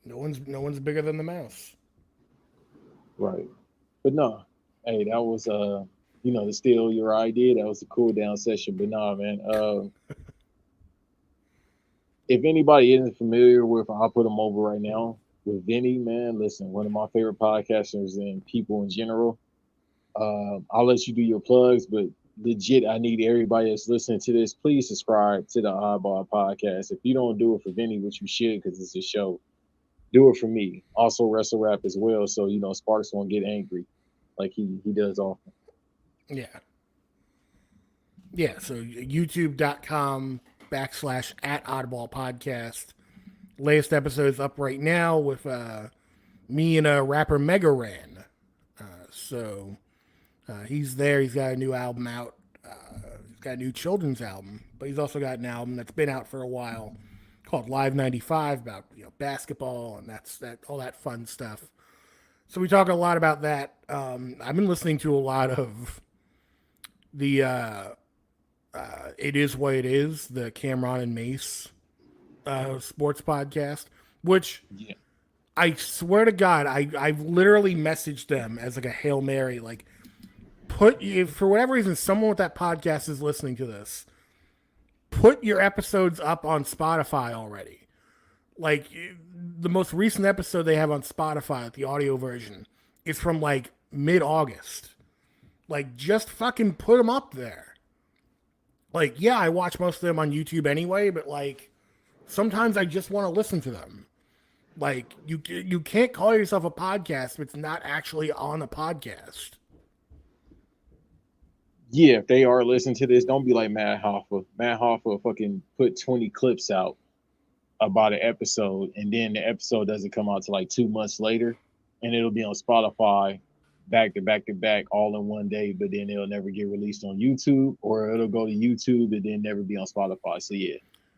[SPEAKER 2] No one's bigger than the mouse.
[SPEAKER 1] Right. But no, hey, that was to steal your idea. That was a cool down session. But nah, man. If anybody isn't familiar with, I'll put them over right now with Vinny. Man, listen, one of my favorite podcasters and people in general. I'll let you do your plugs, but legit, I need everybody that's listening to this. Please subscribe to the Oddball podcast. If you don't do it for Vinny, which you should, because it's a show, do it for me. Also, wrestle rap as well, so Sparks won't get angry like he does often.
[SPEAKER 2] Yeah. Yeah. So youtube.com/ at oddball podcast. Latest episode's up right now with me and rapper Mega Ran. So he's there. He's got a new album out. He's got a new children's album, but he's also got an album that's been out for a while called Live 95 about basketball and that all that fun stuff. So we talk a lot about that. I've been listening to a lot of the It Is What It Is, the Cameron and Mace sports podcast, which
[SPEAKER 1] Yeah.
[SPEAKER 2] I swear to God, I've literally messaged them as like a Hail Mary, like put if for whatever reason someone with that podcast is listening to this, put your episodes up on Spotify already. Like the most recent episode they have on Spotify, the audio version, is from like mid-August. Like just fucking put them up there. Like yeah, I watch most of them on YouTube anyway, but like sometimes I just want to listen to them. Like you can't call yourself a podcast if it's not actually on a podcast.
[SPEAKER 1] Yeah, if they are listening to this, don't be like Matt Hoffa. Matt Hoffa fucking put 20 clips out about an episode, and then the episode doesn't come out till like 2 months later, and it'll be on Spotify back to back to back all in one day, but then it'll never get released on YouTube, or it'll go to YouTube and then never be on Spotify. So yeah,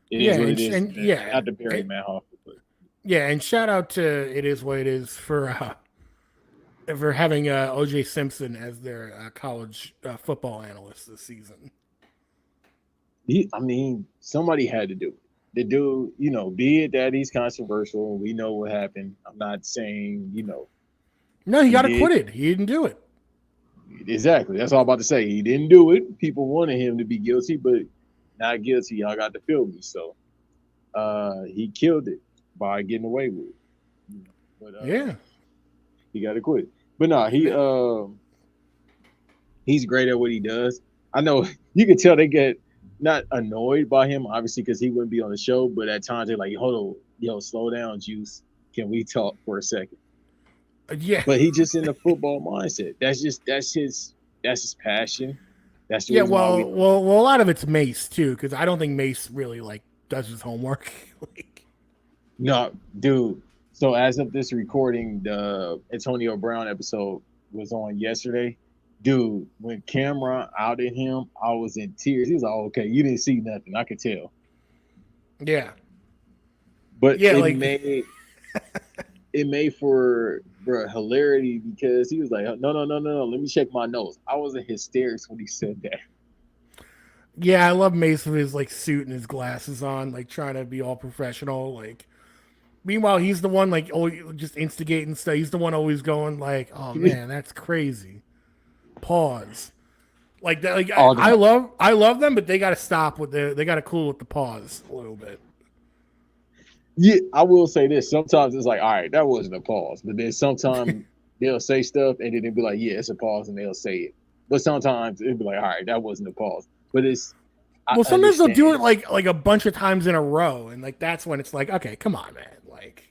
[SPEAKER 1] it is what it is.
[SPEAKER 2] And yeah,
[SPEAKER 1] not to bury Matt Hoffa, but
[SPEAKER 2] yeah, and shout out to It Is What It Is for having O.J. Simpson as their college football analyst this season.
[SPEAKER 1] I mean, somebody had to do it. The dude, be it that he's controversial, we know what happened. I'm not saying,
[SPEAKER 2] No, he got acquitted. He didn't do it.
[SPEAKER 1] Exactly. That's all I'm about to say. He didn't do it. People wanted him to be guilty, but not guilty. Y'all got to feel me. So he killed it by getting away with it. But
[SPEAKER 2] yeah.
[SPEAKER 1] He got acquitted. But no, he's great at what he does. I know you can tell they get not annoyed by him, obviously, because he wouldn't be on the show. But at times they're like, "Hold on, slow down, Juice. Can we talk for a second?"
[SPEAKER 2] Yeah.
[SPEAKER 1] But he just in the football mindset. That's his passion. That's the
[SPEAKER 2] yeah. Well, a lot of it's Mace too, because I don't think Mace really like does his homework.
[SPEAKER 1] No, dude. So as of this recording, the Antonio Brown episode was on yesterday. Dude, when Cameron outed him, I was in tears. He was like, "Okay, you didn't see nothing. I could tell."
[SPEAKER 2] Yeah.
[SPEAKER 1] But yeah, it made for hilarity because he was like, no, let me check my notes. I was in hysterics when he said that.
[SPEAKER 2] Yeah, I love Mace with his like suit and his glasses on, like trying to be all professional. Like, meanwhile, he's the one like just instigating stuff. He's the one always going like, "Oh man, that's crazy." Pause. Like that. Like I love them, but they got to stop with they got to cool with the pause a little bit.
[SPEAKER 1] Yeah, I will say this. Sometimes it's like, all right, that wasn't a pause. But then sometimes they'll say stuff and then they'll be like, yeah, it's a pause, and they'll say it. But sometimes it'll be like, all right, that wasn't a pause. But
[SPEAKER 2] well, sometimes they'll do it like a bunch of times in a row, and like that's when it's like, okay, come on, man. Like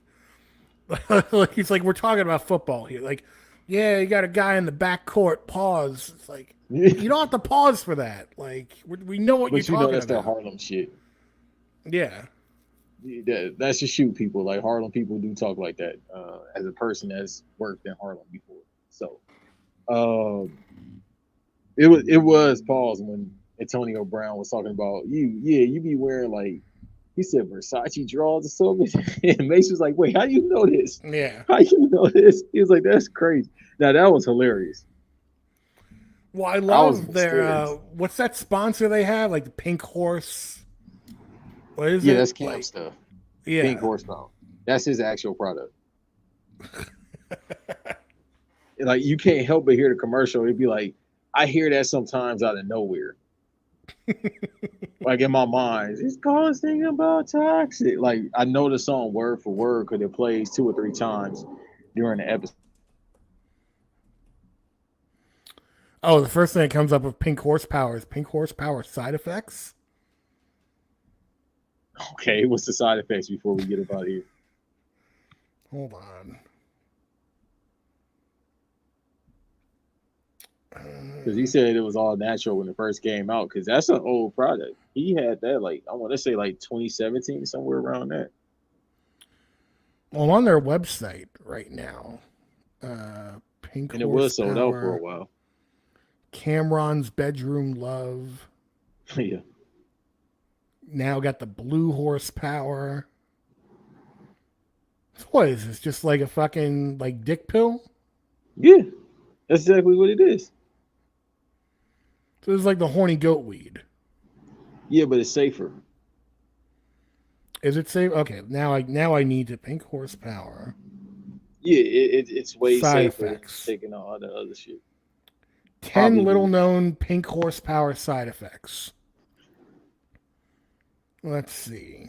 [SPEAKER 2] it's like we're talking about football here. Like, yeah, you got a guy in the back court. Pause. It's like you don't have to pause for that. Like we know what you're talking about. But
[SPEAKER 1] that's that Harlem shit.
[SPEAKER 2] Yeah.
[SPEAKER 1] That's just shoot people. Like Harlem people do talk like that. As a person that's worked in Harlem before, so it was pause when Antonio Brown was talking about you. Yeah, you be wearing like he said Versace drawers or something, and Mace was like, "Wait, how you know this?
[SPEAKER 2] Yeah,
[SPEAKER 1] how you know this?" He was like, "That's crazy." Now that was hilarious.
[SPEAKER 2] Well, I love their what's that sponsor they have? Like the Pink Horse. What is it?
[SPEAKER 1] Yeah, that's camp stuff. Yeah. Pink horsepower. That's his actual product. Like you can't help but hear the commercial. It'd be like, I hear that sometimes out of nowhere. Like in my mind, it's cause thinking about toxic. Like I know the song word for word because it plays 2 or 3 times during the episode.
[SPEAKER 2] Oh, the first thing that comes up with Pink Horsepower is Pink Horsepower side effects.
[SPEAKER 1] Okay, what's the side effects before we get up out of here?
[SPEAKER 2] Hold on.
[SPEAKER 1] Because he said it was all natural when it first came out. Because that's an old product. He had that like I want to say like 2017, somewhere around that.
[SPEAKER 2] Well, on their website right now, Pink
[SPEAKER 1] and it was sold out for a while.
[SPEAKER 2] Cameron's bedroom love.
[SPEAKER 1] Yeah.
[SPEAKER 2] Now got the blue horsepower. What is this? Just like a fucking like dick pill?
[SPEAKER 1] Yeah. That's exactly what it is.
[SPEAKER 2] So it's like the horny goat weed.
[SPEAKER 1] Yeah, but it's safer.
[SPEAKER 2] Is it safe? Okay, now I need to pink horsepower.
[SPEAKER 1] Yeah, it's way
[SPEAKER 2] Side
[SPEAKER 1] safer than just
[SPEAKER 2] effects.
[SPEAKER 1] taking all the other shit.
[SPEAKER 2] 10
[SPEAKER 1] Probably
[SPEAKER 2] little
[SPEAKER 1] the
[SPEAKER 2] known pink horsepower side effects. Let's see.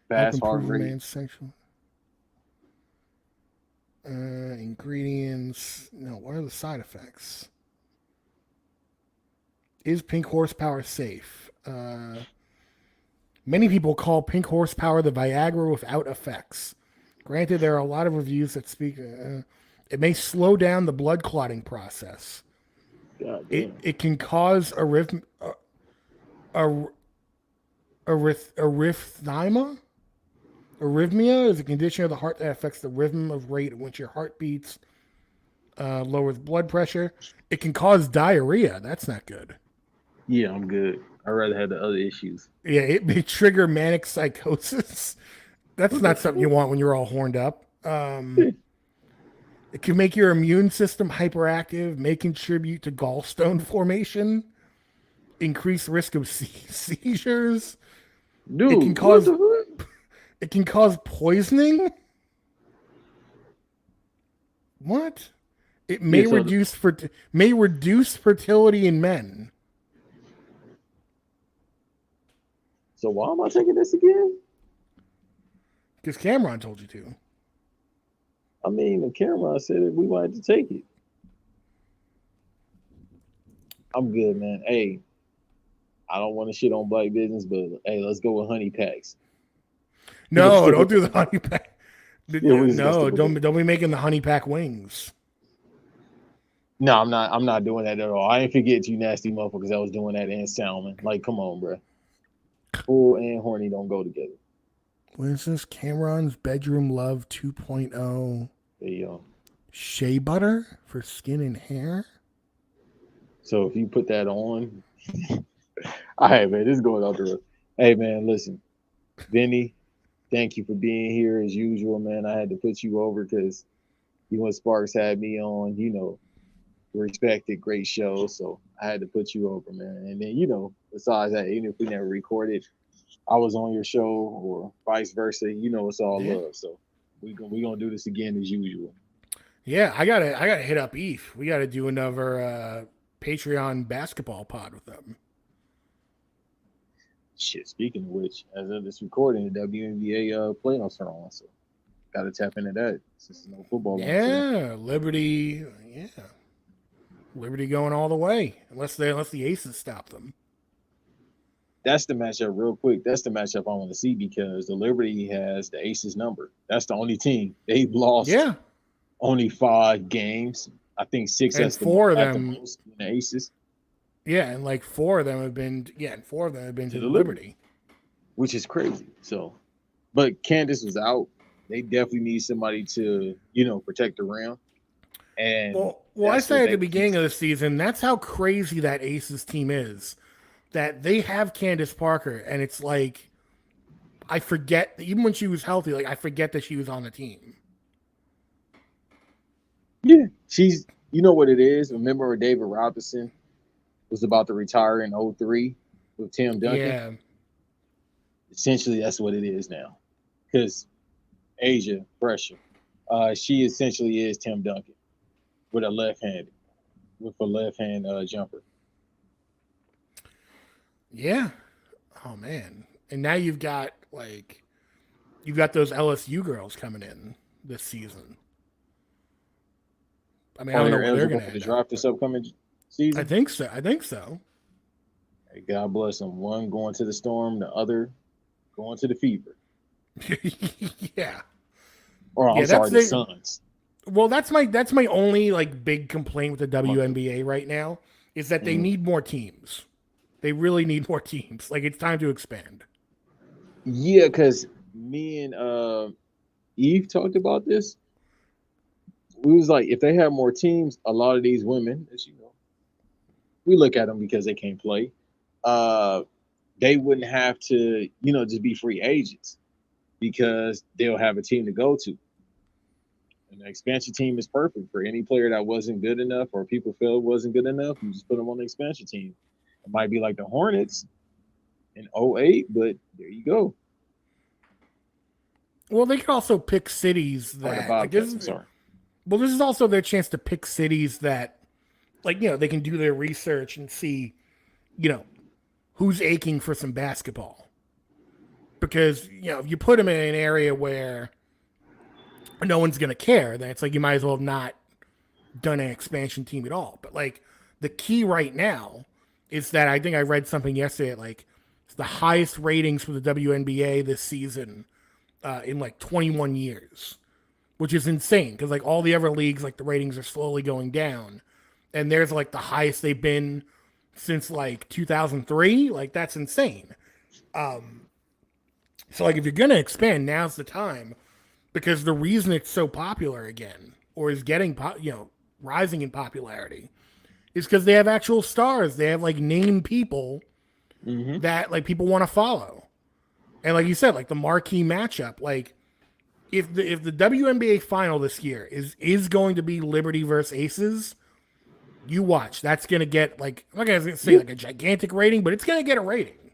[SPEAKER 2] Help
[SPEAKER 1] fast heart
[SPEAKER 2] improve a
[SPEAKER 1] rate.
[SPEAKER 2] man's sexual ingredients. No, what are the side effects? Is pink horsepower safe? Many people call pink horsepower the Viagra without effects. Granted, there are a lot of reviews that speak. It may slow down the blood clotting process.
[SPEAKER 1] God
[SPEAKER 2] It
[SPEAKER 1] damn.
[SPEAKER 2] it can cause a arrhythmia. Arrhythmia is a condition of the heart that affects the rhythm of rate at which your heart beats, lowers blood pressure. It can cause diarrhea. That's not good.
[SPEAKER 1] Yeah, I'm good. I'd rather have the other issues.
[SPEAKER 2] Yeah, it may trigger manic psychosis. That's
[SPEAKER 1] What the
[SPEAKER 2] not something you
[SPEAKER 1] fuck?
[SPEAKER 2] want when you're all horned up. It can make your immune system hyperactive, may contribute to gallstone formation, increase risk of seizures. It can
[SPEAKER 1] Dude, what
[SPEAKER 2] cause
[SPEAKER 1] the fuck?
[SPEAKER 2] it can cause poisoning. What? It
[SPEAKER 1] Yeah,
[SPEAKER 2] may
[SPEAKER 1] so
[SPEAKER 2] reduce fertility in men.
[SPEAKER 1] why am I taking this again?
[SPEAKER 2] Because Cameron told you to.
[SPEAKER 1] I mean, the camera said that we wanted to take it. I'm good, man. Hey, I don't want to shit on black business, but hey, let's go with honey packs. We're gonna
[SPEAKER 2] No,
[SPEAKER 1] stick
[SPEAKER 2] don't
[SPEAKER 1] with
[SPEAKER 2] do
[SPEAKER 1] that.
[SPEAKER 2] the honey pack.
[SPEAKER 1] Yeah, we're just gonna
[SPEAKER 2] No,
[SPEAKER 1] stick with that.
[SPEAKER 2] don't be making the honey pack wings.
[SPEAKER 1] No, I'm not. I'm not doing that at all. I ain't forget you nasty motherfuckers. I was doing that in salmon. Like, come on, bro. Full and horny don't go together.
[SPEAKER 2] What is this? Cameron's Bedroom Love 2.0
[SPEAKER 1] There you go.
[SPEAKER 2] shea butter for skin and hair.
[SPEAKER 1] So if you put that on, all right, man. This is going out the road. Hey, man, listen, Vinny. Thank you for being here as usual, man. I had to put you over because you and Sparks had me on. Respected, great show. So I had to put you over, man. And then, besides that, even if we never recorded, I was on your show or vice versa. It's all
[SPEAKER 2] Yeah.
[SPEAKER 1] love. So we gonna do this again as usual.
[SPEAKER 2] Yeah, I gotta hit up Eve. We gotta do another Patreon basketball pod with them.
[SPEAKER 1] Shit. Speaking of which, as of this recording, the WNBA playoffs are on, so gotta tap into that since there's no football on today.
[SPEAKER 2] Yeah, Liberty. Yeah, Liberty going all the way unless the Aces stop them.
[SPEAKER 1] That's the matchup, real quick. That's the matchup I want to see because the Liberty has the Aces number. That's the only team they've lost
[SPEAKER 2] Yeah,
[SPEAKER 1] only 5 games. I think six
[SPEAKER 2] and
[SPEAKER 1] at the
[SPEAKER 2] four of them.
[SPEAKER 1] most in the Aces
[SPEAKER 2] Yeah, and like four of them have been. Yeah, and four of them have been
[SPEAKER 1] to
[SPEAKER 2] to
[SPEAKER 1] the
[SPEAKER 2] the
[SPEAKER 1] Liberty,
[SPEAKER 2] Liberty.
[SPEAKER 1] which is crazy. So, but Candace was out. They definitely need somebody to protect the rim, and
[SPEAKER 2] Well, I
[SPEAKER 1] that's what
[SPEAKER 2] said at
[SPEAKER 1] they
[SPEAKER 2] the
[SPEAKER 1] would keep.
[SPEAKER 2] beginning of the season, that's how crazy that Aces team is. That they have Candace Parker, and it's like I forget even when she was healthy. Like I forget that she was on the team.
[SPEAKER 1] Yeah, she's. You know what it is. Remember, David Robinson was about to retire in '03 with Tim Duncan.
[SPEAKER 2] Yeah,
[SPEAKER 1] Essentially, that's what it is now. Because Asia pressure, she essentially is Tim Duncan with a left hand jumper.
[SPEAKER 2] yeah. Oh man, and now you've got those LSU girls coming in this season. I mean, I
[SPEAKER 1] Oh,
[SPEAKER 2] don't know
[SPEAKER 1] they're
[SPEAKER 2] where they're
[SPEAKER 1] eligible
[SPEAKER 2] going to
[SPEAKER 1] for the
[SPEAKER 2] end up,
[SPEAKER 1] draft this
[SPEAKER 2] but
[SPEAKER 1] upcoming season.
[SPEAKER 2] I think so.
[SPEAKER 1] Hey, God bless them. One going to the Storm, the other going to the Fever.
[SPEAKER 2] Yeah,
[SPEAKER 1] Or I'm
[SPEAKER 2] yeah. That's
[SPEAKER 1] sorry, the
[SPEAKER 2] the
[SPEAKER 1] Suns.
[SPEAKER 2] well. That's my only like big complaint with the
[SPEAKER 1] My bad.
[SPEAKER 2] WNBA right now is that they
[SPEAKER 1] Mhm.
[SPEAKER 2] need more teams. They really need more teams. Like it's time to expand.
[SPEAKER 1] Yeah, because me and Eve talked about this. we was like, if they had more teams, a lot of these women, as you know, we look at them because they can't play. Uh, they wouldn't have to, just be free agents because they'll have a team to go to. And the expansion team is perfect for any player that wasn't good enough or people felt wasn't good enough. You just put them on the expansion team. It might be like the Hornets in '08, but there you go.
[SPEAKER 2] Well, they could also pick cities
[SPEAKER 1] Or the
[SPEAKER 2] that like this
[SPEAKER 1] Bobcats, I'm
[SPEAKER 2] is
[SPEAKER 1] sorry.
[SPEAKER 2] well, this is also their chance to pick cities that they can do their research and see, you know, who's aching for some basketball. Because, if you put them in an area where no one's gonna care, then it's like you might as well have not done an expansion team at all. But like the key right now is that I think I read something yesterday, like it's the highest ratings for the WNBA this season in like 21 years, which is insane because like all the other leagues, like the ratings are slowly going down, and there's like the highest they've been since like 2003. Like that's insane. So like if you're gonna expand, now's the time because the reason it's so popular again or is getting rising in popularity is because they have actual stars. They have like named people
[SPEAKER 1] Mm-hmm.
[SPEAKER 2] that like people want to follow. And like you said, like the marquee matchup, like if the WNBA final this year is going to be Liberty versus Aces, you watch. That's gonna get like I'm not gonna say like a gigantic rating, but it's gonna get a rating.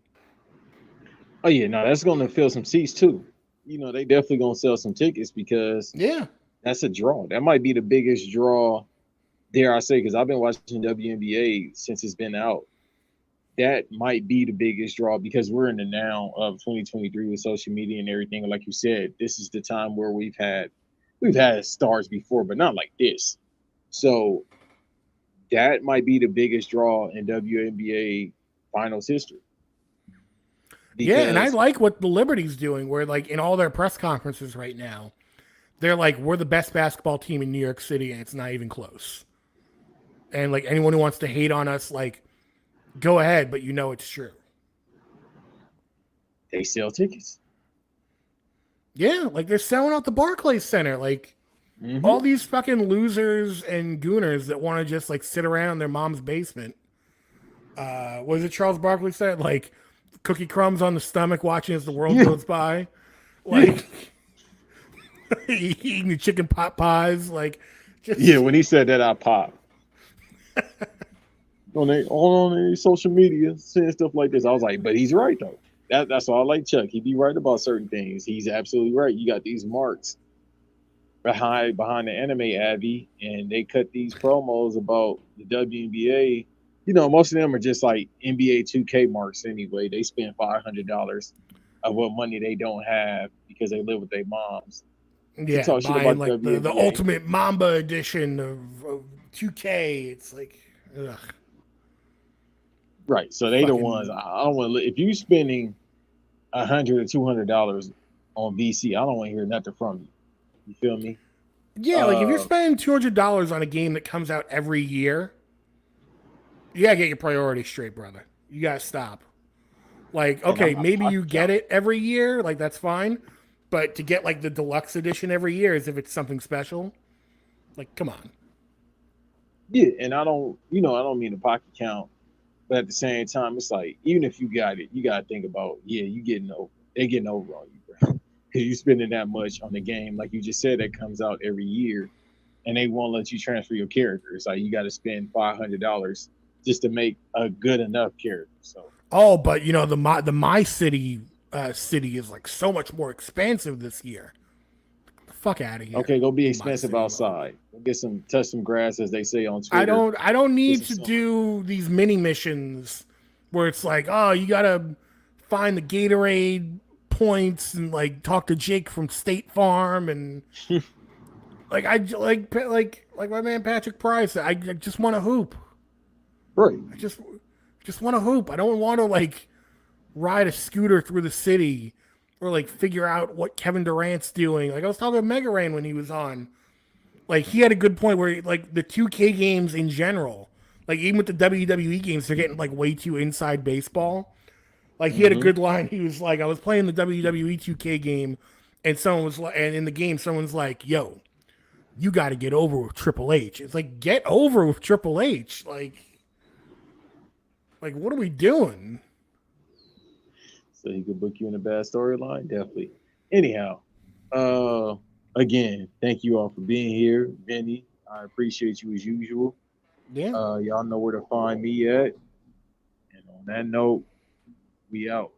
[SPEAKER 1] Oh yeah, no, that's gonna fill some seats too. They definitely gonna sell some tickets because
[SPEAKER 2] Yeah.
[SPEAKER 1] that's a draw. That might be the biggest draw, dare I say, because I've been watching WNBA since it's been out. That might be the biggest draw because we're in the now of 2023 with social media and everything. And like you said, this is the time where we've had stars before, but not like this. So that might be the biggest draw in WNBA finals history.
[SPEAKER 2] Yeah, and I
[SPEAKER 1] Because
[SPEAKER 2] like what the Liberty's doing, where like in all their press conferences right now, they're like, we're the best basketball team in New York City, and it's not even close. And like anyone who wants to hate on us, like, go ahead, but it's true.
[SPEAKER 1] they sell tickets.
[SPEAKER 2] Yeah, like they're selling out the Barclays Center. Like all
[SPEAKER 1] Mm-hmm.
[SPEAKER 2] these fucking losers and gooners that want to just like sit around in their mom's basement. Was it Charles Barkley said? Like cookie crumbs on the stomach watching as the world
[SPEAKER 1] Yeah.
[SPEAKER 2] goes by.
[SPEAKER 1] Yeah.
[SPEAKER 2] Like eating the chicken pot pies. Like
[SPEAKER 1] Yeah,
[SPEAKER 2] just
[SPEAKER 1] when he said that, I popped on social media saying stuff like this. I was like, but he's right though. That's all I like Chuck. He be right about certain things. He's absolutely right. You got these marks behind the anime Abby, and they cut these promos about the WNBA. Most of them are just like NBA 2K marks anyway. They spend $500 of what money they don't have because they live with their moms to
[SPEAKER 2] yeah,
[SPEAKER 1] talk shit
[SPEAKER 2] buying
[SPEAKER 1] about the
[SPEAKER 2] like the
[SPEAKER 1] WNBA.
[SPEAKER 2] ultimate Mamba edition of 2K. It's like ugh,
[SPEAKER 1] Right. So they the ones
[SPEAKER 2] fucking
[SPEAKER 1] I don't want to. If you spending $100 or $200 on VC, I don't want to hear nothing from you. You feel me?
[SPEAKER 2] yeah. Like if you're
[SPEAKER 1] Uh,
[SPEAKER 2] spending $200 on a game that comes out every year, you gotta get your priorities straight, brother. You gotta stop. Like,
[SPEAKER 1] and I'm
[SPEAKER 2] okay,
[SPEAKER 1] not
[SPEAKER 2] maybe you
[SPEAKER 1] pocket
[SPEAKER 2] get
[SPEAKER 1] counting.
[SPEAKER 2] it every year, like that's fine. But to get like the deluxe edition every year as if it's something special, like come on.
[SPEAKER 1] Yeah, and I don't mean to pocket count, but at the same time, it's like even if you got it, you gotta think about you getting over. They getting over on you, bro, because you spending that much on the game, like you just said, that comes out every year, and they won't let you transfer your character. It's like you got to spend $500 just to make a good enough character. So
[SPEAKER 2] Oh, but the my city is like so much more expansive this year. The fuck out of here,
[SPEAKER 1] okay, go be
[SPEAKER 2] my
[SPEAKER 1] expensive
[SPEAKER 2] city mode.
[SPEAKER 1] outside. Go get some touch some grass, as they say on
[SPEAKER 2] I
[SPEAKER 1] Twitter.
[SPEAKER 2] don't I don't
[SPEAKER 1] Get
[SPEAKER 2] need
[SPEAKER 1] some
[SPEAKER 2] to
[SPEAKER 1] sun.
[SPEAKER 2] do these mini missions where it's like, oh, you gotta find the Gatorade points and like talk to Jake from State Farm and like I like my man Patrick Price. I just want to hoop.
[SPEAKER 1] Right.
[SPEAKER 2] I just want to hoop. I don't want to like ride a scooter through the city or like figure out what Kevin Durant's doing. Like I was talking to Mega Ran when he was on. Like he had a good point where like the 2K games in general, like even with the WWE games, they're getting like way too inside baseball. Like he had a
[SPEAKER 1] Mm-hmm.
[SPEAKER 2] good line. He was like, I was playing the WWE 2K game, and someone was like, and in the game, someone's like, "Yo, you got to get over with Triple H. It's like, get over with Triple H. Like what are we doing?
[SPEAKER 1] So he could book you in a bad storyline, definitely. Anyhow, uh, again, thank you all for being here, Vinny. I appreciate you as usual.
[SPEAKER 2] Yeah.
[SPEAKER 1] Y'all know where to find me at. And on that note, we out.